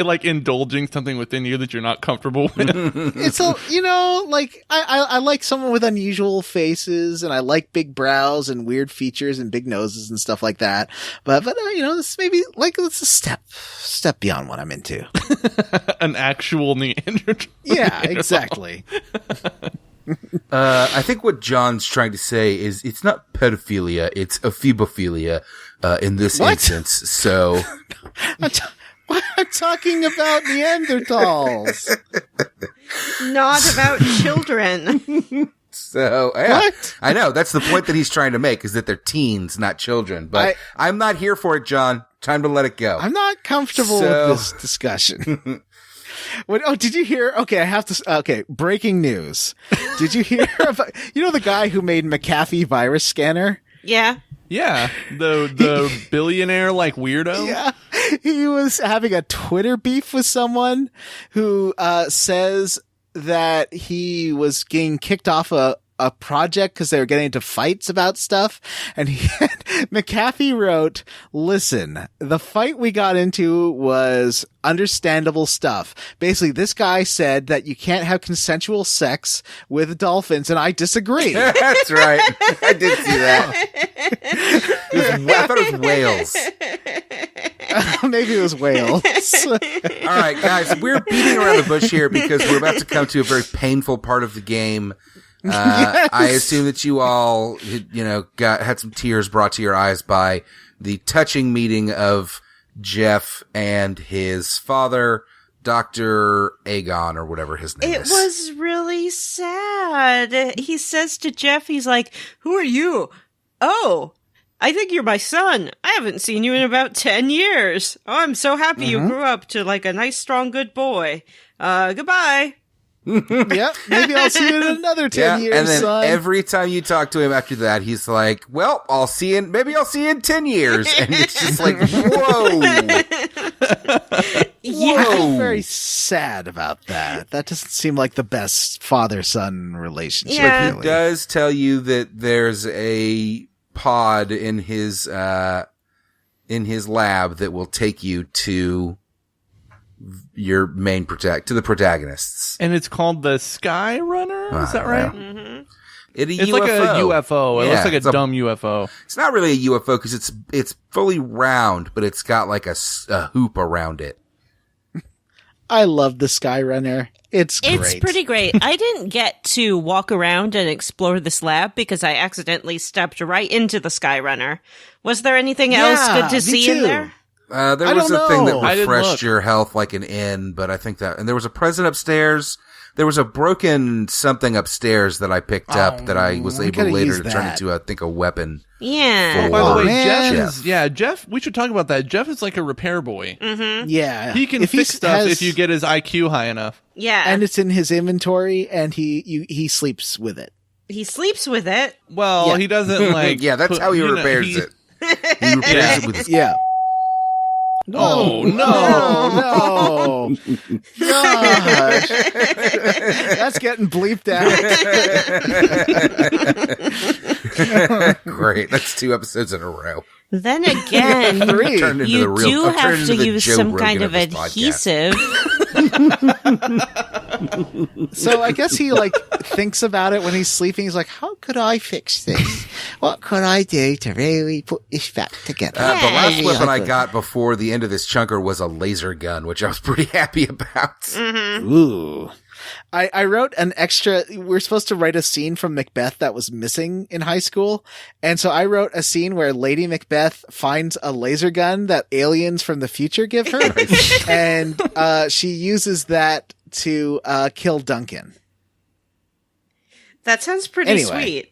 like indulging something within you that you're not comfortable with? It's like I like someone with unusual faces, and I like big brows and weird features and big noses and stuff like that. But this maybe like it's a step beyond what I'm into. An actual Neanderthal. Yeah, exactly. I think what John's trying to say is it's not pedophilia, it's ephebophilia, in this What? instance. So, I'm talking about Neanderthals. Not about children. yeah. What? I know, that's the point that he's trying to make, is that they're teens, not children. But I'm not here for it, John. Time to let it go. I'm not comfortable So- with this discussion. Did you hear? Okay, I have to. Okay, breaking news. Did you hear about? You know the guy who made McAfee virus scanner? Yeah. Yeah, the billionaire like weirdo. Yeah, he was having a Twitter beef with someone who says that he was getting kicked off a project because they were getting into fights about stuff. And McAfee wrote, "Listen, the fight we got into was understandable stuff. Basically, this guy said that you can't have consensual sex with dolphins, and I disagree." That's right. I did see that. I thought it was whales. Maybe it was whales. All right, guys, we're beating around the bush here because we're about to come to a very painful part of the game. Yes. I assume that you all, had some tears brought to your eyes by the touching meeting of Jeff and his father, Dr. Aegon, or whatever his name It is. was really sad. He says to Jeff, he's like, "Who are you?" "Oh, I think you're my son. I haven't seen you in about 10 years. Oh, I'm so happy you grew up to like a nice, strong, good boy. Goodbye." Yep. Maybe I'll see you in another 10 years, and then son. every time you talk to him after that, he's like, "Well, maybe I'll see you in 10 years." And it's just like, whoa. Yeah. I'm very sad about that. That doesn't seem like the best father-son relationship. Yeah. He Really. does tell you that there's a pod in his lab that will take you to your to the protagonists. And it's called the Sky Runner? Is that right? Mm-hmm. It's like a UFO. It Yeah, looks like it's a dumb UFO. It's not really a UFO because it's fully round, but it's got like a hoop around it. I love the Skyrunner. It's great. It's pretty great. I didn't get to walk around and explore this lab because I accidentally stepped right into the Skyrunner. Was there anything else Yeah, good to me see too. in there? There I was don't a thing that know. I didn't refreshed look. your health like an inn, but I think that, and there was a present upstairs. There was a broken something upstairs that I picked up that I was we able gotta later use to turn that. into, I think, a weapon. Yeah. For- By the way, man. Jeff, we should talk about that. Jeff is like a repair boy. Yeah. He can If fix he stuff has- if you get his IQ high enough. Yeah. and it's in his inventory, and he sleeps with it. he sleeps with it. Well, Yeah. he doesn't like. Yeah, that's how he repairs it. He repairs it with his Yeah. Oh no! No. Gosh. That's getting bleeped out. Great. That's 2 episodes in a row. Then again, Three. Turned into the you real- do I've turned have to into the use Joe some Rogan kind of of this podcast. adhesive. So I guess he thinks about it when he's sleeping. He's like, how could I fix this? What could I do to really put this back together? The last Yeah. weapon I got before the end of this chunker was a laser gun, which I was pretty happy about. Ooh. I wrote an extra, we're supposed to write a scene from Macbeth that was missing in high school. And so I wrote a scene where Lady Macbeth finds a laser gun that aliens from the future give her. And, she uses that to, kill Duncan. That sounds pretty Anyway. sweet.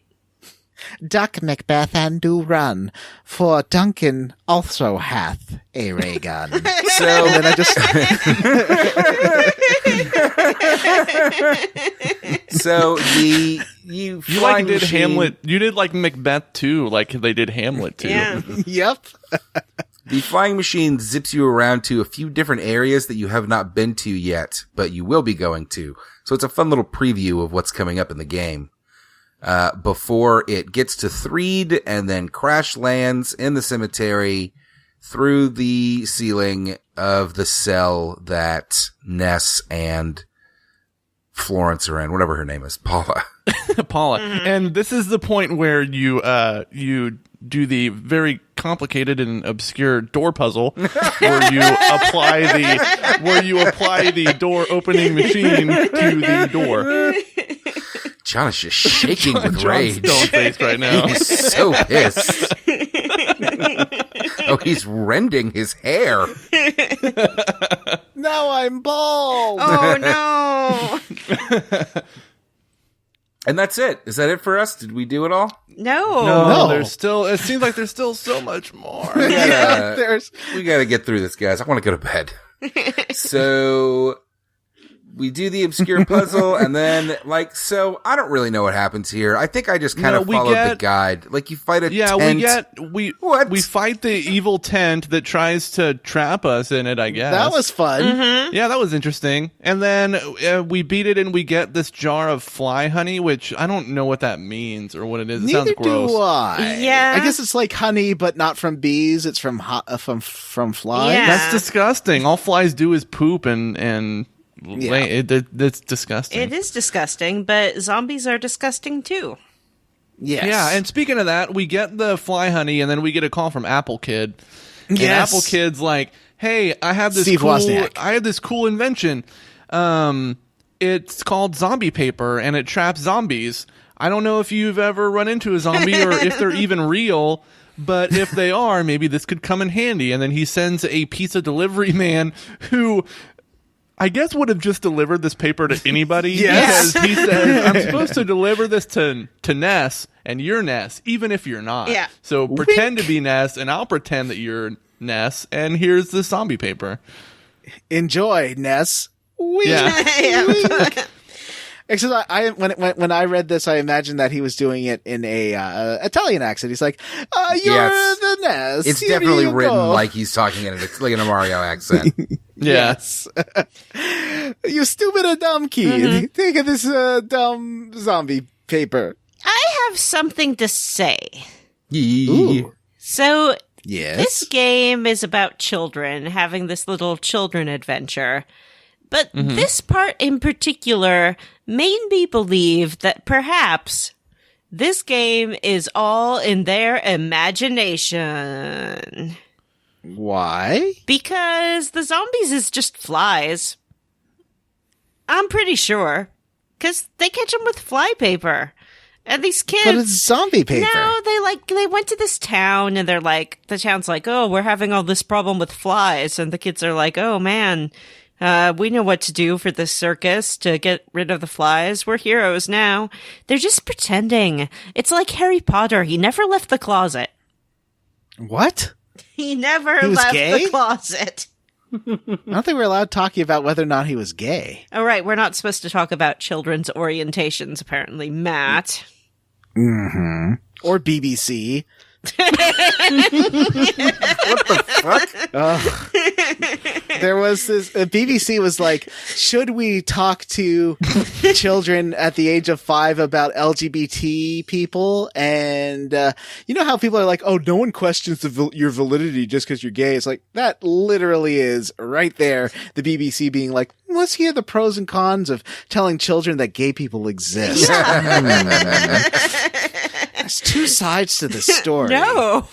Duck Macbeth and do run, for Duncan also hath a ray gun. So And then I just, So you You like did machine, Hamlet. You did like Macbeth too, like they did Hamlet too. Yeah. yep. The flying machine zips you around to a few different areas that you have not been to yet, but you will be going to. So it's a fun little preview of what's coming up in the game. Before it gets to Threed and then crash lands in the cemetery through the ceiling of the cell that Ness and Florence are in, whatever her name is, Paula. Paula. And this is the point where you do the very complicated and obscure door puzzle where you apply the door opening machine to the door. John is just shaking with John's rage. stone-faced right now. He's so pissed. Oh, he's rending his hair. Now I'm bald. Oh no. And that's it. Is that it for us? Did we do it all? No. No. There's still. It seems like there's still so much more. Yeah, There's we gotta get through this, guys. I want to go to bed. So, we do the obscure puzzle, and then, like, so I don't really know what happens here. I think I just kind of followed the guide. Like, you fight a tent. We fight the evil tent that tries to trap us in it, I guess. That was fun. Mm-hmm. Yeah, that was interesting. And then we beat it, and we get this jar of fly honey, which I don't know what that means or what it is. It Neither sounds gross. do I. Yeah. I guess it's like honey, but not from bees. It's from flies. Yeah. That's disgusting. All flies do is poop and it's disgusting. It is disgusting, but zombies are disgusting too. Yes. Yeah, and speaking of that, we get the fly honey, and then we get a call from Apple Kid. And Yes. Apple Kid's like, "Hey, I have this Steve Wozniak. cool invention. It's called zombie paper, and it traps zombies. I don't know if you've ever run into a zombie or if they're even real." But if they are, maybe this could come in handy. And then he sends a pizza delivery man who I guess would have just delivered this paper to anybody. Yes. Because he says, I'm supposed to deliver this to Ness, and you're Ness, even if you're not. Yeah. So pretend to be Ness, and I'll pretend that you're Ness, and here's the zombie paper. Enjoy, Ness. Wink. Yeah. Except when I read this, I imagined that he was doing it in a Italian accent. He's like, "You're the Ness." It's Here definitely you written go." like he's talking in a Mario accent. Yes. You stupid and dumb kid. Take this dumb zombie paper. I have something to say. Ooh. So Yes. this game is about children having this little children adventure. But this part in particular made me believe that perhaps this game is all in their imagination. Why? Because the zombies is just flies. I'm pretty sure. Because they catch them with fly paper. And these kids... But it's zombie paper. No, they went to this town and they're like... The town's like, oh, we're having all this problem with flies. And the kids are like, oh, man... we know what to do for this circus to get rid of the flies. We're heroes now. They're just pretending. It's like Harry Potter. He never left the closet. What? He never He was left gay? the closet. I don't think we're allowed talking about whether or not he was gay. All right, we're not supposed to talk about children's orientations, apparently, Matt. Mm-hmm. Or BBC. What the fuck? There was this BBC was like, should we talk to children at the age of 5 about LGBT people? And you know how people are like, oh, no one questions your validity just because you're gay. It's like, that literally is right there. The BBC being like, let's hear the pros and cons of telling children that gay people exist. There's two sides to the story. No.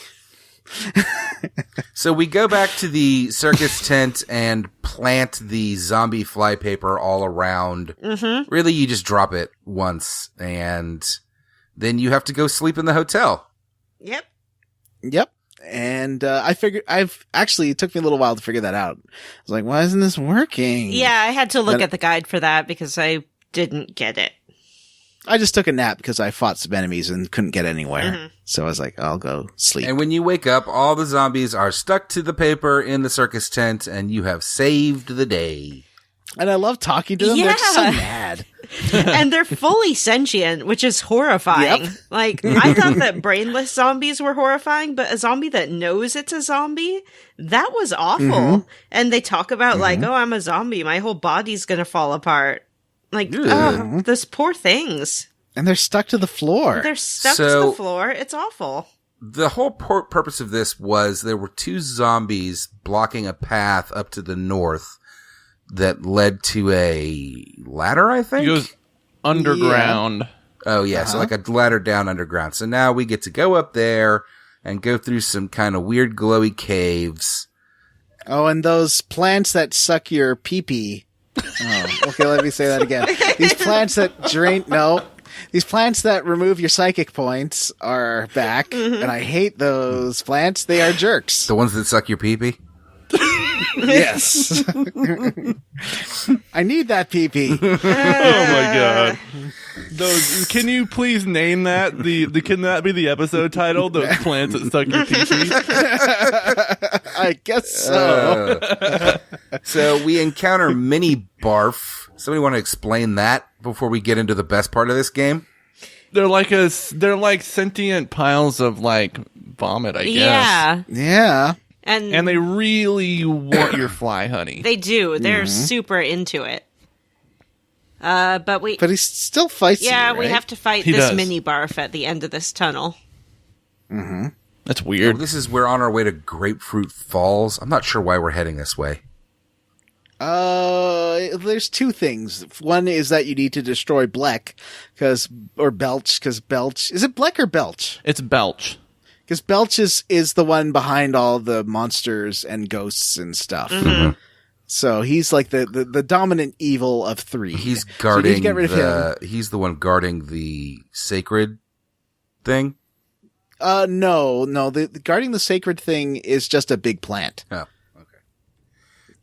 So we go back to the circus tent and plant the zombie fly paper all around. Mm-hmm. Really, you just drop it once, and then you have to go sleep in the hotel. Yep. And it took me a little while to figure that out. I was like, why isn't this working? Yeah, I had to look at the guide for that because I didn't get it. I just took a nap because I fought some enemies and couldn't get anywhere. Mm-hmm. So I was like, I'll go sleep. And when you wake up, all the zombies are stuck to the paper in the circus tent, and you have saved the day. And I love talking to them. Yeah. They're so mad. And they're fully sentient, which is horrifying. Yep. Like, I thought that brainless zombies were horrifying, but a zombie that knows it's a zombie, that was awful. Mm-hmm. And they talk about like, oh, I'm a zombie. My whole body's going to fall apart. Like, oh, those poor things. And they're stuck to the floor. They're stuck to the floor. It's awful. The whole purpose of this was there were two zombies blocking a path up to the north that led to a ladder, I think? It goes underground. Yeah. Oh, yeah. So like a ladder down underground. So now we get to go up there and go through some kind of weird glowy caves. Oh, and those plants that suck your pee-pee. Oh, okay, let me say that again. These plants that drain... No. These plants that remove your psychic points are back, and I hate those plants. They are jerks. The ones that suck your pee-pee? Yes. I need that pee-pee. Oh my god. Those, can you please name that? Can that be the episode title? Those plants that suck your pee-pee? I guess so. So we encounter mini barf. Somebody want to explain that before we get into the best part of this game? They're like sentient piles of like vomit, I guess. Yeah. Yeah. And they really want your fly honey. They do. They're super into it. But he still fights you, we right? have to fight He this does. mini barf at the end of this tunnel. That's weird. We're on our way to Grapefruit Falls. I'm not sure why we're heading this way. There's two things. One is that you need to destroy Belch, because Belch, is it Belch or Belch? It's Belch. Because Belch is the one behind all the monsters and ghosts and stuff. So he's like the dominant evil of three. He's So you guarding need to get rid of him. He's the one guarding the sacred thing. No. The guarding the sacred thing is just a big plant. Oh,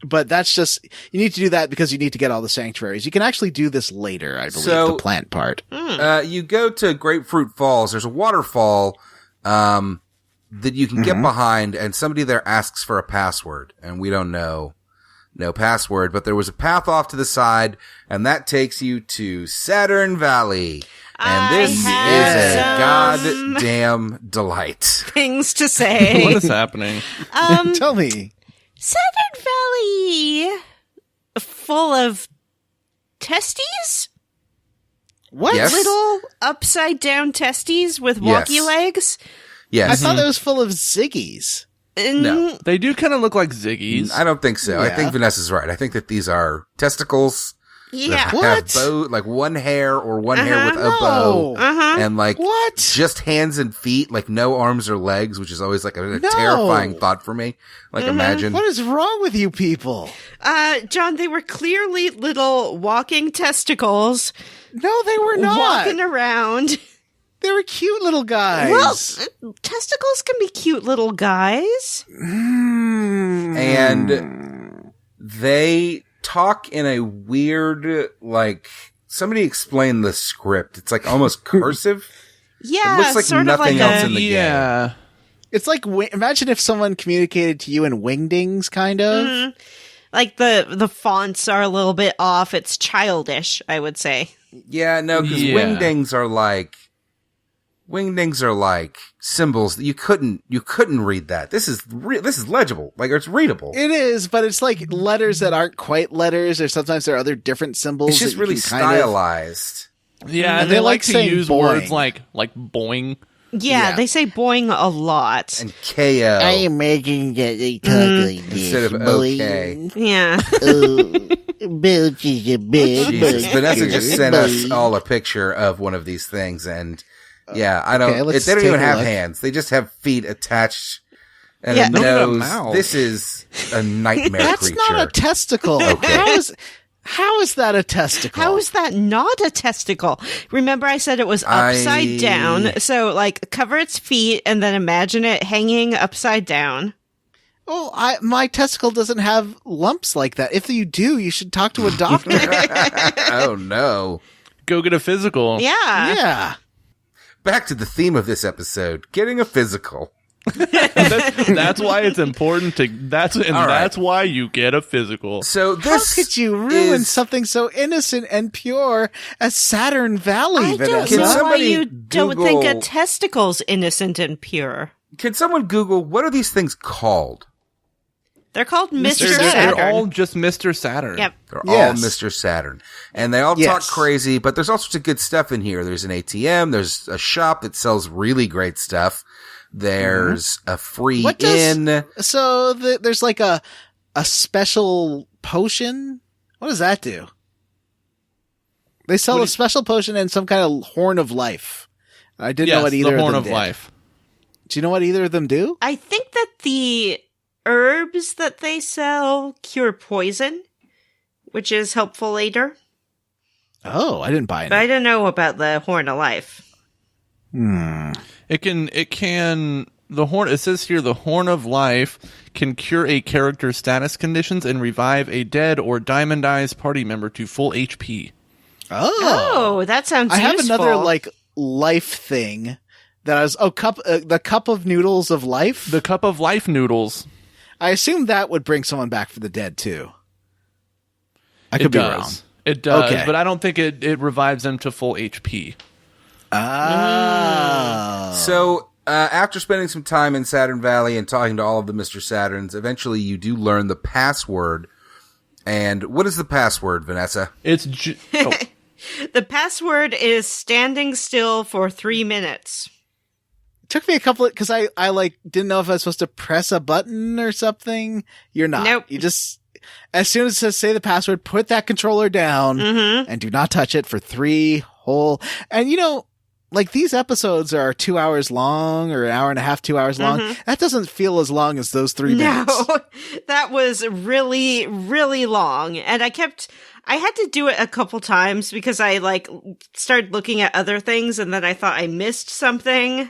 But that's just, you need to do that because you need to get all the sanctuaries. You can actually do this later, I believe, So- the plant part. you go to Grapefruit Falls. There's a waterfall that you can get behind, and somebody there asks for a password, and we don't know. No password, but there was a path off to the side, and that takes you to Saturn Valley. And this is a goddamn delight. Things to say. What is happening? Tell me. Saturn Valley full of testes? What? Yes. Little upside down testes with walkie Yes. legs? Yes. I thought it was full of Ziggies. No. They do kind of look like Ziggies. I don't think so. I Yeah. think Vanessa's right. I think that these are testicles Yeah. that What? have bow, like one hair or one hair with a bow. No. And like What? just hands and feet, like no arms or legs, which is always like a terrifying thought for me. Like imagine. What is wrong with you people? John, they were clearly little walking testicles No, they were not. walking around. They were cute little guys. Well, testicles can be cute little guys. And they talk in a weird, like, somebody explain the script. It's like almost cursive. Yeah, It looks like sort of nothing like else a, in the Yeah. It's like, imagine if someone communicated to you in wingdings, kind of. like the fonts are a little bit off. It's childish, I would say. Yeah, no, because Yeah. wingdings are like symbols that you couldn't read that. This is legible. Like, it's readable. It is, but it's like letters that aren't quite letters, or sometimes there are other different symbols. It's just that you really can kind of- stylized. Yeah, And they they like like to saying use boing. words like boing. Yeah, Yeah. they say boing a lot. And KO imagine that they talk like instead of okay. Yeah. Belch is a big Jesus, Vanessa just sent us all a picture of one of these things, and yeah, I don't. Okay, let's they don't take even a have look. hands; they just have feet attached and Yeah. a Look at a nose. mouth. This is a nightmare That's creature. not a testicle. How is that a testicle? How is that not a testicle? Remember I said it was upside down. So like cover its feet and then imagine it hanging upside down. Oh, my testicle doesn't have lumps like that. If you do, you should talk to a doctor. Oh no! Go get a physical. Yeah. Yeah. Back to the theme of this episode: getting a physical. That's why it's important to. That's right. that's why you get a physical. So How this could you ruin is- something so innocent and pure as Saturn Valley, I don't Vanessa? know why somebody you don't think a Google- testicle's innocent and pure. Can someone Google what are these things called? They're called Mr. They're Saturn. all just Mr. Saturn. Yep. They're Yes. all Mr. Saturn. And they all Yes. talk crazy, but there's all sorts of good stuff in here. There's an ATM. There's a shop that sells really great stuff. There's a free What does- inn. So there's like a special potion. What does that do? They sell a special potion and some kind of horn of life. I didn't know Yes, what either the of horn them of did. life. Do you know what either of them do? I think that the herbs that they sell cure poison, which is helpful later. Oh, I didn't buy But I it. don't know about the horn of life. It can the horn. It says here the horn of life can cure a character's status conditions and revive a dead or diamondized party member to full HP. Oh, that sounds I have useful. another like life thing that I was the cup of noodles of life. The cup of life noodles. I assume that would bring someone back from the dead too. I could be wrong. It does, Okay. but I don't think it revives them to full HP. Oh. So, after spending some time in Saturn Valley and talking to all of the Mr. Saturns, eventually you do learn the password. And what is the password, Vanessa? It's The password is standing still for 3 minutes. It took me a couple because I didn't know if I was supposed to press a button or something. You're not. Nope. You just, as soon as it says say the password, put that controller down Mm-hmm. and do not touch it for 3 whole. And like these episodes are 2 hours long or an hour and a half, 2 hours long. That doesn't feel as long as those 3 minutes. No, that was really, really long. And I had to do it a couple times because I started looking at other things and then I thought I missed something.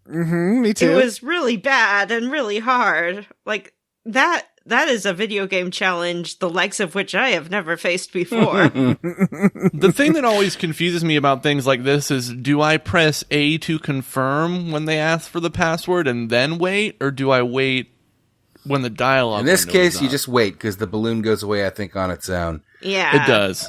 Me too. It was really bad and really hard. Like that is a video game challenge, the likes of which I have never faced before. the thing that always confuses me about things like this is, do I press A to confirm when they ask for the password and then wait, or do I wait when the dialogue? In this window case, is you up? just wait because the balloon goes away, I think, on its own. Yeah. It does.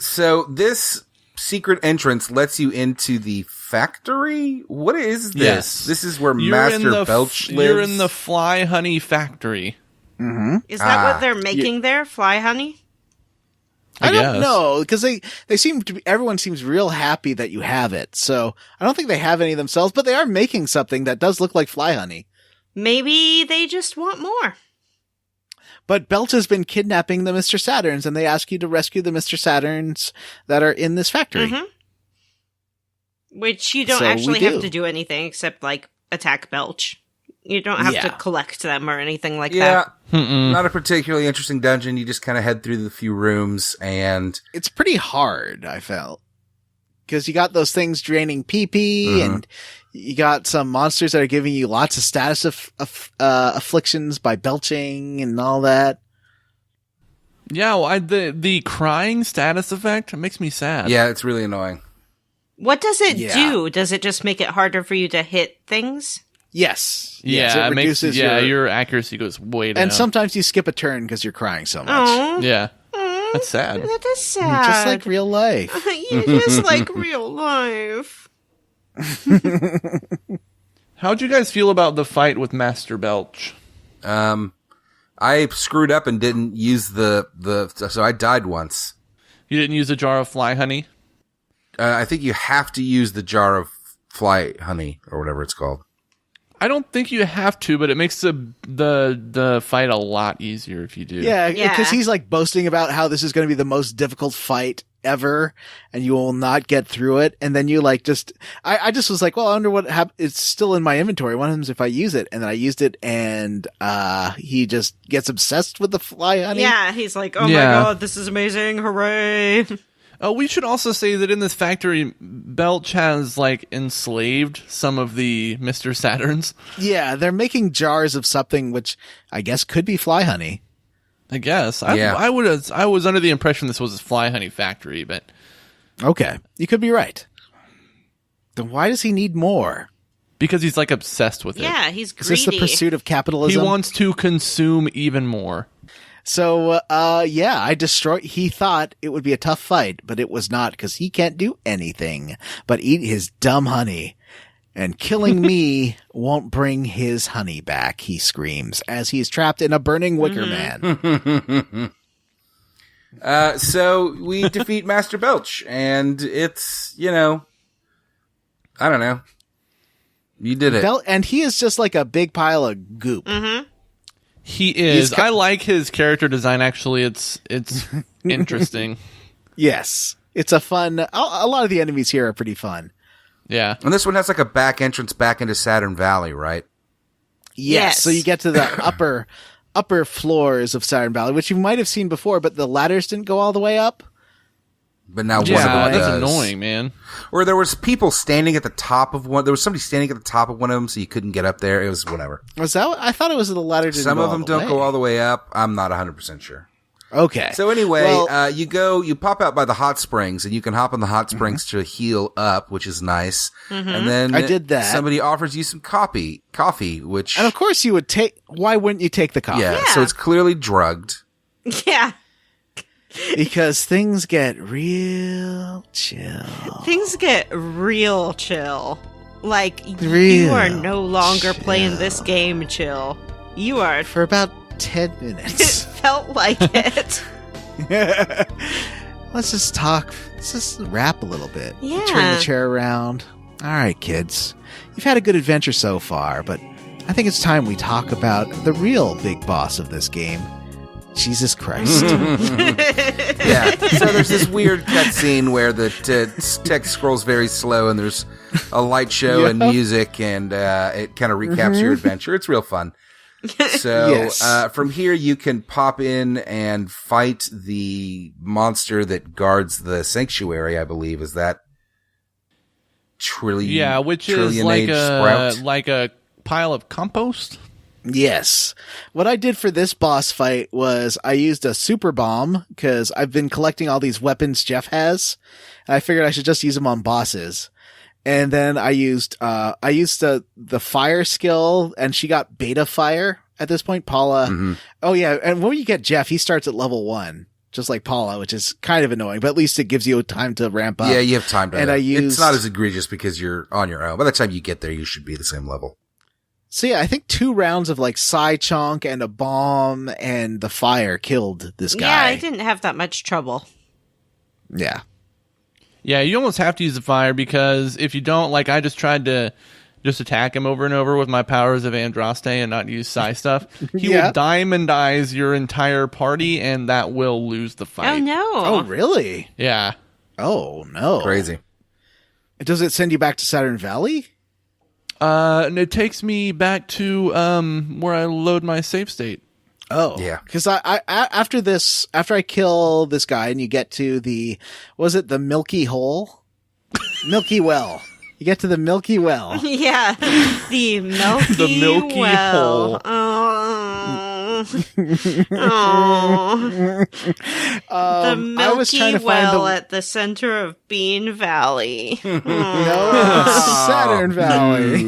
So this secret entrance lets you into the factory? What is this? Yes. This is where You're in Master the Belch lives? You're in the Fly Honey factory. Is that what they're making there? Fly honey? I guess. don't know because they seem to be, everyone seems real happy that you have it. So I don't think they have any themselves, but they are making something that does look like fly honey. Maybe they just want more. But Belch has been kidnapping the Mr. Saturns, and they ask you to rescue the Mr. Saturns that are in this factory. Which you don't So we actually do. have to do anything except attack Belch. You don't have to Yeah. collect them or anything like Yeah, that. not a particularly interesting dungeon. You just kind of head through the few rooms and... It's pretty hard, I felt. Because you got those things draining PP, and you got some monsters that are giving you lots of status afflictions by belching and all that. Yeah, well, the crying status effect makes me sad. Yeah, it's really annoying. What does it Yeah. do? Does it just make it harder for you to hit things? Yes. Yeah, Yes, it makes reduces your accuracy goes way down. And sometimes you skip a turn because you're crying so much. Oh, Yeah, that's sad. that is sad. Just like real life. Just like real life. How'd you guys feel about the fight with Master Belch? I screwed up and didn't use so I died once. You didn't use a jar of fly honey? I think you have to use the jar of fly honey or whatever it's called. I don't think you have to, but it makes the fight a lot easier if you do. Yeah, Yeah. because he's boasting about how this is going to be the most difficult fight ever, and you will not get through it. And then you I just was like, well, I wonder what it's still in my inventory. What happens if I use it? And then I used it, and he just gets obsessed with the fly honey. Yeah, he's like, oh Yeah. my god, this is amazing, hooray. We should also say that in this factory, Belch has enslaved some of the Mr. Saturns. Yeah, they're making jars of something which I guess could be fly honey. I guess. Yeah. I was under the impression this was a fly honey factory, but Okay, you could be right. Then why does he need more? because he's obsessed with it. Yeah, he's Is greedy. this the pursuit of He capitalism? wants to consume even more. So, he thought it would be a tough fight, but it was not because he can't do anything but eat his dumb honey. And killing me won't bring his honey back, he screams, as he is trapped in a burning wicker man. So we defeat Master Belch, and it's, I don't know. You did it. And he is just like a big pile of goop. He is. He's I like his character design, actually. It's interesting. Yes. It's a fun, a lot of the enemies here are pretty fun. Yeah. And this one has a back entrance back into Saturn Valley, right? Yes. Yes. So you get to the upper floors of Saturn Valley, which you might have seen before, but the ladders didn't go all the way up. But now one Yeah, of them that's does. annoying, man. Or there was people standing at the top of one. There was somebody standing at the top of one of them, so you couldn't get up there. It was whatever. Was that? I thought it was the ladder. Didn't Some go of all them the don't way. go all the way up. I'm not 100% sure. Okay. So anyway, Well, you pop out by the hot springs, and you can hop in the hot springs to heal up, which is nice. And then I did that. Somebody offers you some coffee, which and of course you would take. Why wouldn't you take the coffee? yeah, so it's clearly drugged. Yeah. Because things get real chill. Things get real chill. Like, you Real are no longer playing this game chill. You are. For about 10 It minutes. felt like it. Let's just talk. Let's just rap a little bit. Yeah. Turn the chair around. All right, kids. You've had a good adventure so far, but I think it's time we talk about the real big boss of this game. Jesus Christ. Yeah. So there's this weird cutscene where the text scrolls very slow, and there's a light show and music, and it kind of recaps your adventure. It's real fun. So Yes. from here, you can pop in and fight the monster that guards the sanctuary. I believe is that trillion. Yeah, which is like a pile of compost. Yes. What I did for this boss fight was I used a super bomb because I've been collecting all these weapons Jeff has. And I figured I should just use them on bosses. And then I used the fire skill, and she got beta fire at this point, Paula. Mm-hmm. Oh yeah. And when you get Jeff, he starts at level 1, just like Paula, which is kind of annoying, but at least it gives you time to ramp up. Yeah, you have time to. And it's not as egregious because you're on your own. By the time you get there, you should be the same level. So yeah, I think 2 rounds of like Psy Chunk and a bomb and the fire killed this guy. Yeah, I didn't have that much trouble. Yeah. Yeah, you almost have to use the fire because if you don't, like I just tried to just attack him over and over with my powers of Andraste and not use Psy stuff. He will diamondize your entire party, and that will lose the fight. Oh, no. Oh, really? Yeah. Oh, no. Crazy. Does it send you back to Saturn Valley? And it takes me back to where I load my save state. Oh, Yeah. Because after I kill this guy and you get to the Milky Hole? Milky Well. You get to the Milky Well. Yeah, the Milky, The Milky Well. Hole. Oh. Oh. The Milky I was trying to Well find at the center of Bean Valley. No, Saturn Valley.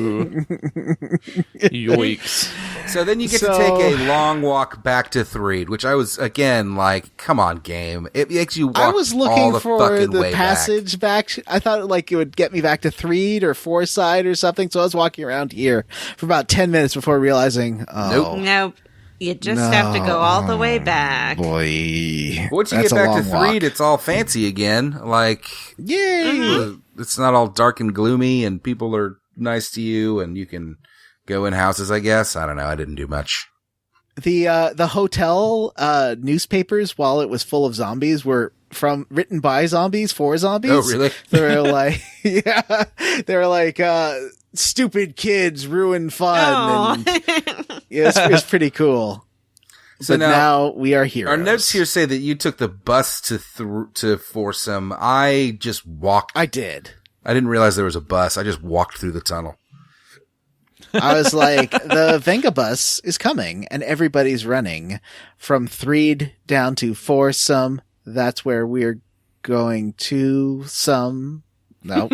Yoicks. So then you get to take a long walk back to Threed, which I was, again, like, come on, game. It makes you walk I was all looking the for fucking the way passage back. I thought like it would get me back to Threed or Foresight or something. So I was walking around here for about 10 minutes before realizing, oh, Nope. You just have to go all the way back. boy. back. Once you That's get a back to long walk. Threed, it's all fancy again. Like, Yay! it's not all dark and gloomy, and people are nice to you, and you can go in houses, I guess. I don't know. I didn't do much. The hotel newspapers, while it was full of zombies, were written by zombies for zombies. Oh, really? They were like, yeah, they were like, stupid kids ruin fun. And it was pretty cool. So But now we are heroes. Our notes here say that you took the bus to Foursome. I just walked. I did. I didn't realize there was a bus. I just walked through the tunnel. I was like, the Venga bus is coming, and everybody's running from Threed down to Foursome. That's where we're going to some. No.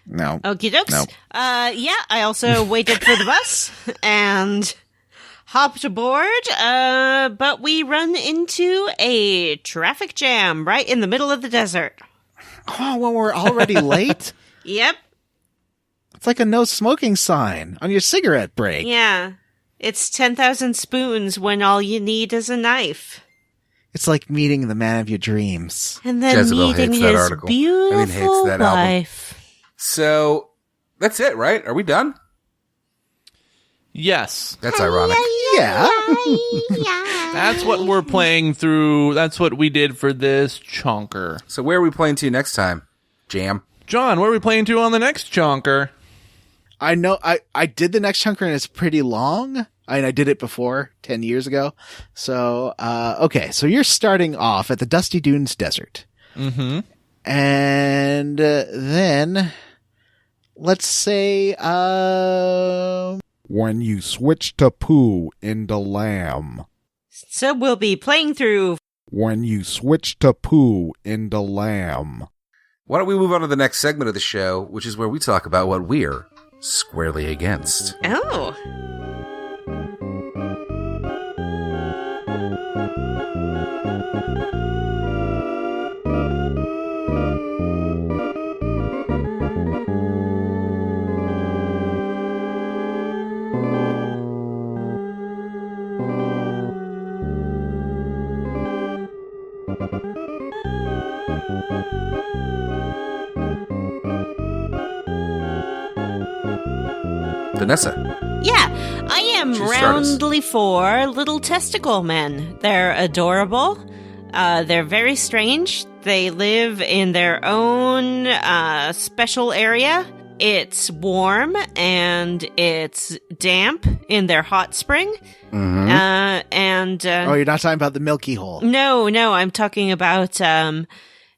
No. Okie dokes. No. Yeah, I also waited for the bus and hopped aboard, but we run into a traffic jam right in the middle of the desert. Oh, when we're already late? Yep. It's like a no smoking sign on your cigarette break. Yeah. It's 10,000 spoons when all you need is a knife. It's like meeting the man of your dreams. And then Jezebel meeting hates that his article. beautiful Hates that album. wife. So that's it, right? Are we done? Yes. That's ironic. Yeah. That's what we're playing through. That's what we did for this chonker. So where are we playing to next time? Jam. John, what are we playing to on the next chonker? I know I did the next chunker and it's pretty long. I did it before 10 years ago. So, okay. So you're starting off at the Dusty Dunes Desert. Mm-hmm. And then let's say, When you switch to poo into lamb. So we'll be playing through When You Switch to Poo into Lamb. Why don't we move on to the next segment of the show, which is where we talk about what we're squarely against. Oh. Vanessa. Yeah, I am Should start us. roundly for little testicle men. They're adorable. They're very strange. They live in their own special area. It's warm and it's damp in their hot spring. Mm-hmm. Oh, you're not talking about the Milky Hole. No, I'm talking about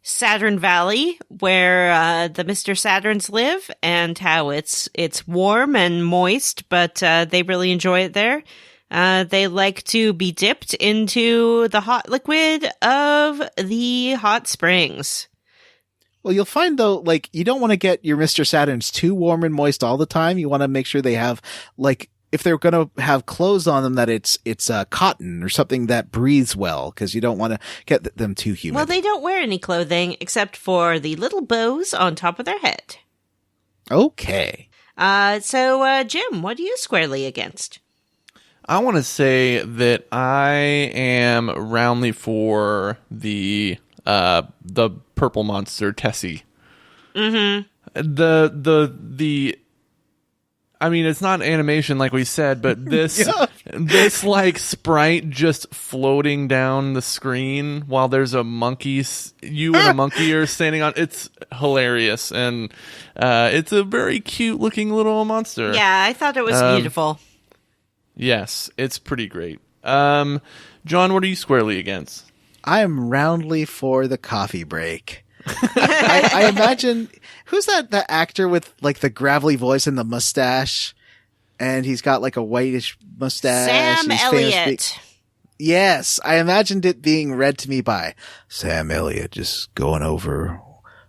Saturn Valley, where the Mr. Saturns live, and how it's warm and moist, but they really enjoy it there. They like to be dipped into the hot liquid of the hot springs. Well, you'll find though, like, you don't want to get your Mr. Saturns too warm and moist all the time. You want to make sure they have, like, if they're going to have clothes on them, that it's cotton or something that breathes well, because you don't want to get them too humid. Well, they don't wear any clothing except for the little bows on top of their head. Okay. So, Jim, what are you squarely against? I want to say that I am roundly for the purple monster Tessie. Mm-hmm. The I mean, it's not animation like we said, but this this like sprite just floating down the screen while there's a monkey, you and a monkey are standing on. It's hilarious, and it's a very cute looking little monster. Yeah, I thought it was beautiful. Yes, it's pretty great. John, what are you squarely against? I am roundly for the coffee break. I imagine, who's that actor with like the gravelly voice and the mustache, and he's got like a whitish mustache. Sam He's Elliott. Yes, I imagined it being read to me by Sam Elliott, just going over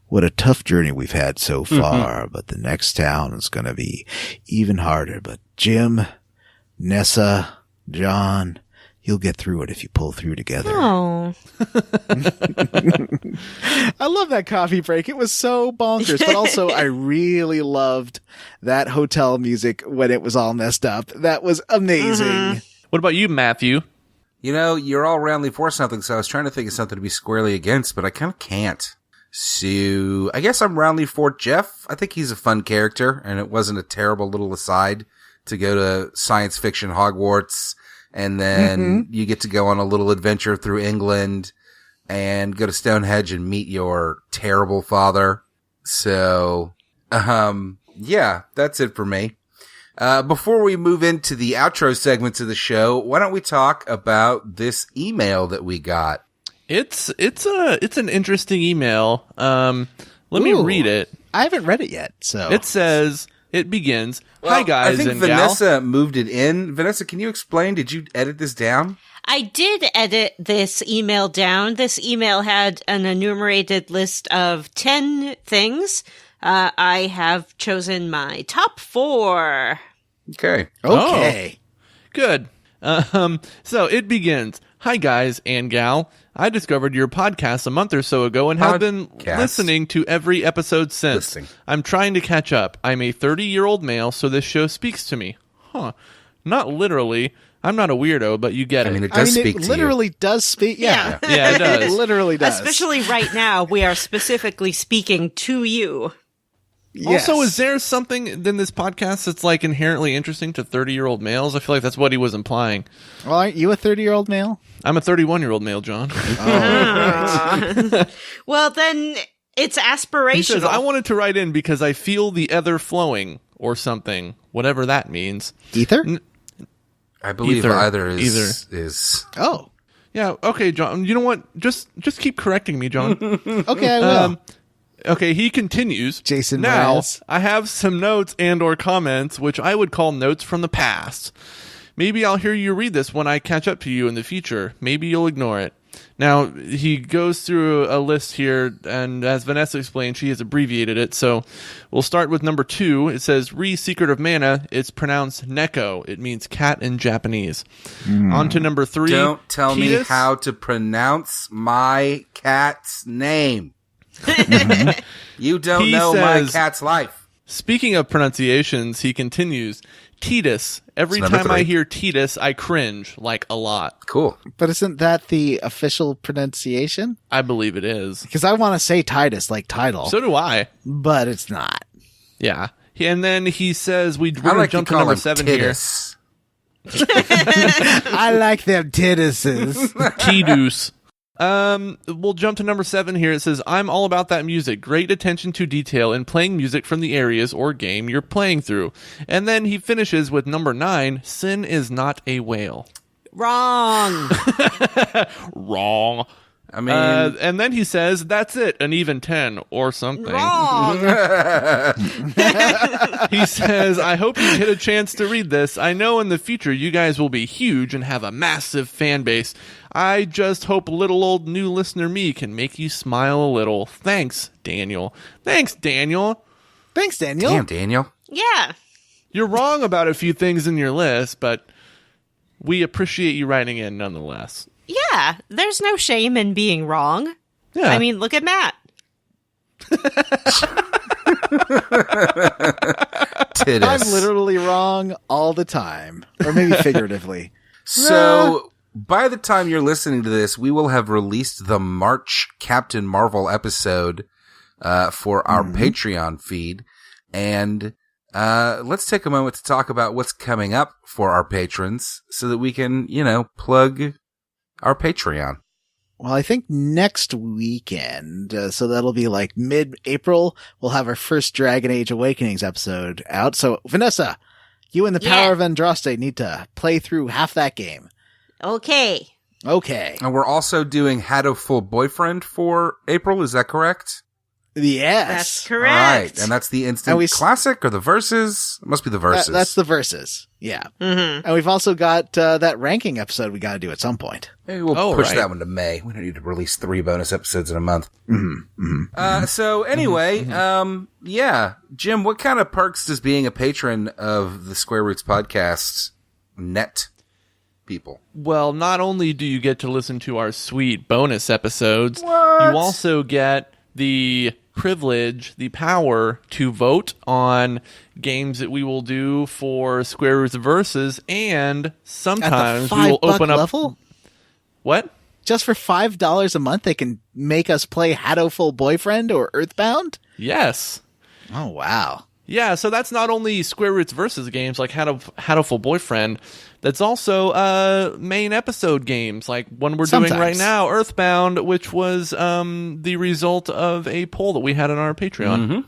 what a tough journey we've had so far, but the next town is going to be even harder. But Jim, Nessa, John, you'll get through it if you pull through together. Oh. I love that coffee break. It was so bonkers, but also I really loved that hotel music when it was all messed up. That was amazing. Mm-hmm. What about you, Matthew? You know, you're all roundly for something, so I was trying to think of something to be squarely against, but I kind of can't. So, I guess I'm roundly for Jeff. I think he's a fun character, and it wasn't a terrible little aside to go to science fiction Hogwarts, and then you get to go on a little adventure through England and go to Stonehenge and meet your terrible father. So, yeah, that's it for me. Before we move into the outro segments of the show, why don't we talk about this email that we got? It's an interesting email. Let me read it. I haven't read it yet, so It says, it begins, hi guys I think and Vanessa moved it in. Vanessa, can you explain? Did you edit this down? I did edit this email down. This email had an enumerated list of 10 things. I have chosen my top 4. Okay. okay. Good. So it begins. Hi, guys and gal. I discovered your podcast a month or so ago and have been Podcast. listening to every episode since. Listening. I'm trying to catch up. I'm a 30-year-old male, so this show speaks to me. Huh. Not literally. I'm not a weirdo, but you get it. I mean, it does speak it to literally does speak. Yeah. Yeah, it does. It literally does. Especially right now, we are specifically speaking to you. Yes. Also, is there something in this podcast that's like inherently interesting to 30-year-old males? I feel like that's what he was implying. Well, aren't you a 30-year-old male? I'm a 31-year-old male, John. Well, then it's aspirational. He says, I wanted to write in because I feel the ether flowing or something, whatever that means. Ether? I believe Either. either is. Oh. Yeah, okay, John. You know what? Just keep correcting me, John. Okay, I will. Okay, he continues. Jason now, Mraz. I have some notes and or comments, which I would call notes from the past. Maybe I'll hear you read this when I catch up to you in the future. Maybe you'll ignore it. Now, he goes through a list here, and as Vanessa explained, she has abbreviated it. So we'll start with number 2. It says, Re Secret of Mana. It's pronounced Neko. It means cat in Japanese. On to number 3. Don't tell me Titus. how to pronounce my cat's name. You don't He know my says- cat's life. Speaking of pronunciations, he continues, Titus. Every It's number time I 3. hear Titus, I cringe, like a lot. Cool. But isn't that the official pronunciation? I believe it is. Because I want to say Titus like title, So do I. but it's not. Yeah. And then he says, we're I going to like jump to to call number him 7 here. Titus. I like them Tituses. Tidus. We'll jump to number 7 here. It says, I'm all about that music. Great attention to detail in playing music from the areas or game you're playing through. And then he finishes with number 9, Sin is not a whale. Wrong. Wrong. I mean, And then he says, that's it, an even 10 or something. Wrong. He says, I hope you get a chance to read this. I know in the future you guys will be huge and have a massive fan base. I just hope little old new listener me can make you smile a little. Thanks, Daniel. Thanks, Daniel. Thanks, Daniel. damn, Daniel. Yeah. You're wrong about a few things in your list, but we appreciate you writing in nonetheless. Yeah. There's no shame in being wrong. Yeah. I mean, look at Matt. Titus. I'm literally wrong all the time, or maybe figuratively. So, by the time you're listening to this, we will have released the March Captain Marvel episode for our Patreon feed. And let's take a moment to talk about what's coming up for our patrons so that we can, plug our Patreon. Well, I think next weekend, so that'll be like mid-April, we'll have our first Dragon Age Awakenings episode out. So, Vanessa, you and the Yeah. Power of Andraste need to play through half that game. Okay. Okay. And we're also doing Full Boyfriend for April, is that correct? Yes. That's All correct. right. And that's the instant And we classic or the verses? It must be the verses. That's the verses. Yeah. Mm-hmm. And we've also got that ranking episode we got to do at some point. Maybe we'll Oh, push right. that one to May. We don't need to release 3 bonus episodes in a month. Mm-hmm. So anyway, yeah. Jim, what kind of perks does being a patron of the Square Roots podcast net people? Well, not only do you get to listen to our sweet bonus episodes, What? you also get the privilege, the power to vote on games that we will do for Square Roots Versus, and At sometimes the we will $5 open up. level? What? Just for $5 a month, they can make us play Full Boyfriend or Earthbound? Yes. Oh, wow. Yeah, so that's not only Square Roots Versus games like How to Full Boyfriend. That's also main episode games like one we're doing right Sometimes. now, Earthbound, which was the result of a poll that we had on our Patreon.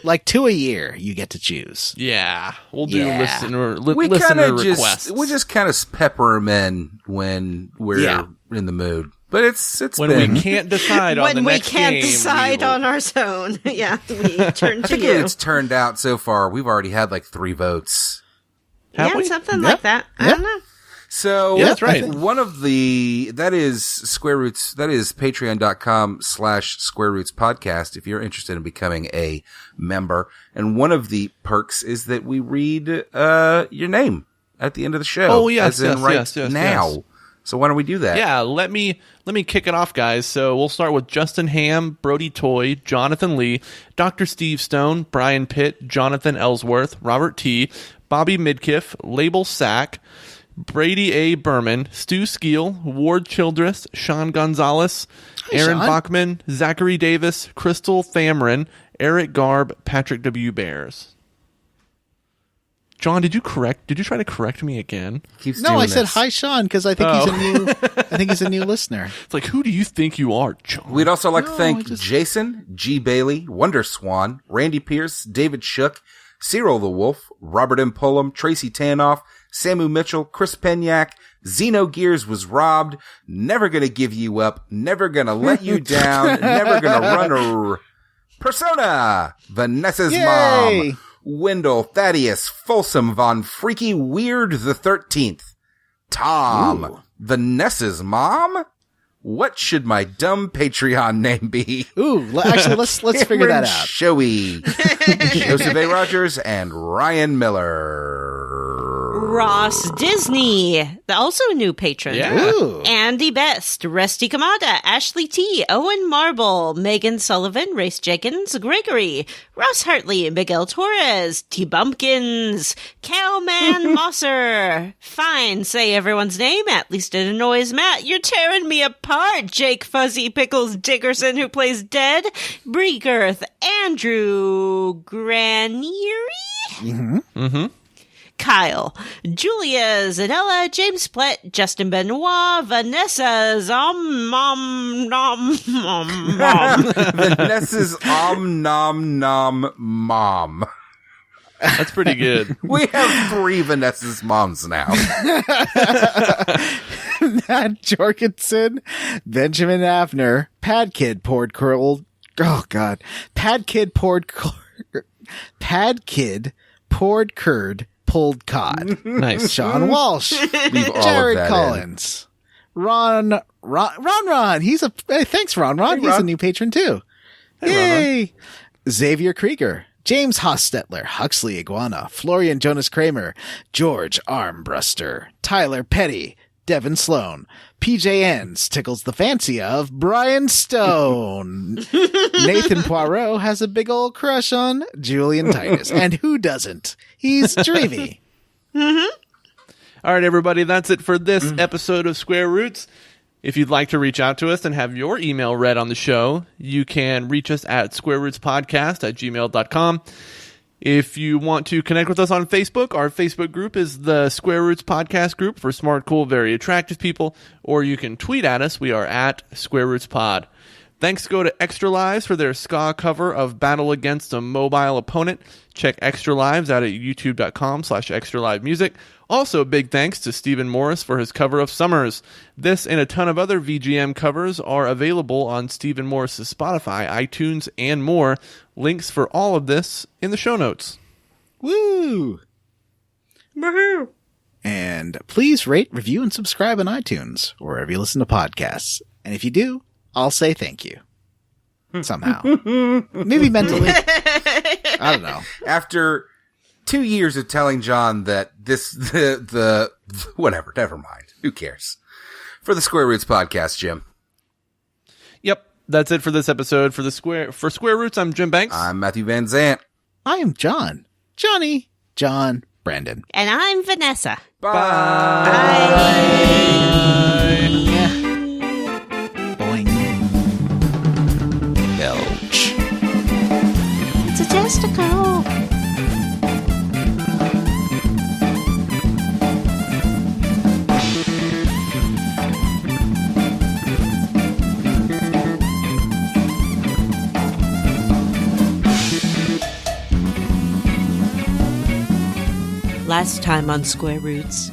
Like 2 a year you get to choose. Yeah, we'll do Yeah. listener We listener kind of requests. just kind of pepper them in when we're Yeah. in the mood. But it's when been. we can't decide on the When we next can't game, decide we will- on our own. Yeah, we turn I to think you. it's turned out so far. We've already had like 3 votes. Have Yeah, we? something Yeah. like that. I Yeah. don't know. So Yeah, that's right. One of that is Square Roots. That is patreon.com/Square Roots podcast. If you're interested in becoming a member, and one of the perks is that we read your name at the end of the show. Oh, yes, as in yes, right yes, yes, now. yes. So why don't we do that? Yeah, let me kick it off, guys. So we'll start with Justin Ham, Brody Toy, Jonathan Lee, Dr. Steve Stone, Brian Pitt, Jonathan Ellsworth, Robert T., Bobby Midkiff, Label Sack, Brady A. Berman, Stu Skeel, Ward Childress, Sean Gonzalez, Aaron Sean. Bachman, Zachary Davis, Crystal Thamarin, Eric Garb, Patrick W. Bears. John, did you try to correct me again? Keeps No, doing I said this. hi, Sean, because I think he's a new listener. It's like, who do you think you are, John? We'd also like to No, thank I just- Jason, G. Bailey, Wonder Swan, Randy Pierce, David Shook, Cyril the Wolf, Robert M. Pullum, Tracy Tanoff, Samu Mitchell, Chris Penyak, Zeno Gears was robbed, never gonna give you up, never gonna let you down, never gonna run a Persona, Vanessa's Yay! mom, Wendell, Thaddeus, Folsom, Von Freaky, Weird the 13th. Tom, Ooh. Vanessa's mom? What should my dumb Patreon name be? Ooh, actually, let's figure that out. Showy, Joseph A. Rogers, and Ryan Miller. Ross Disney, also a new patron. Yeah. Ooh. Andy Best, Rusty Kamada, Ashley T, Owen Marble, Megan Sullivan, Race Jenkins, Gregory, Ross Hartley, Miguel Torres, T. Bumpkins, Cowman Mosser. Fine, say everyone's name, at least it annoys Matt. You're tearing me apart, Jake Fuzzy Pickles Dickerson, who plays Dead, Breegerth, Andrew Granieri? Kyle, Julia Zanella, James Plett, Justin Benoit, Vanessa Vanessa's nom nom mom. That's pretty good. We have 3 Vanessa's moms now. Matt Jorgensen, Benjamin Avner, Pad Kid poured curled. Oh God, Pad Kid poured curd, pulled cod. Nice. Sean Walsh, Leave all Jared of that Collins, Ron. He's a thanks, Ron. He's a new patron too. Yay! Xavier Krieger, James Hostetler, Huxley Iguana, Florian Jonas Kramer, George Armbruster, Tyler Petty, Devin Sloan, PJ Enns tickles the fancy of Brian Stone. Nathan Poirot has a big old crush on Julian Titus. And who doesn't? He's dreamy. All right, everybody, that's it for this episode of Square Roots. If you'd like to reach out to us and have your email read on the show, you can reach us at squarerootspodcast@gmail.com. If you want to connect with us on Facebook, our Facebook group is the Square Roots Podcast Group for smart, cool, very attractive people, or you can tweet at us. We are at Square Roots Pod. Thanks go to Extra Lives for their ska cover of Battle Against a Mobile Opponent. Check Extra Lives out at youtube.com/extralivemusic. Also, big thanks to Stephen Morris for his cover of Summers. This and a ton of other VGM covers are available on Stephen Morris's Spotify, iTunes, and more. Links for all of this in the show notes. Woo! Woohoo! And please rate, review, and subscribe on iTunes, or wherever you listen to podcasts. And if you do, I'll say thank you. Somehow. Maybe mentally. I don't know. After 2 years of telling John that whatever, never mind. Who cares? For the Square Roots Podcast, Jim. Yep, that's it for this episode. For Square Roots, I'm Jim Banks. I'm Matthew Van Zant. I am John, Brandon. And I'm Vanessa. Yeah. Boing. Belch. It's a testicle. Last time on Square Roots,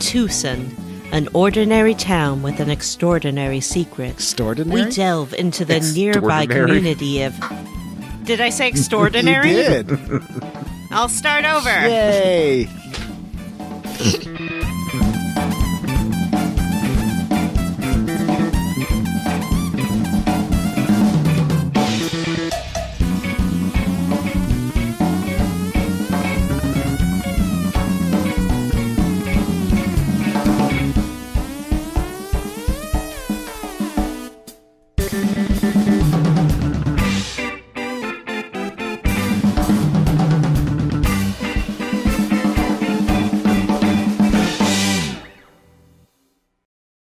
Tucson, an ordinary town with an extraordinary secret. Extraordinary? We delve into the nearby Extraordinary. community of... Did I say extraordinary? You did. I'll start over. Yay.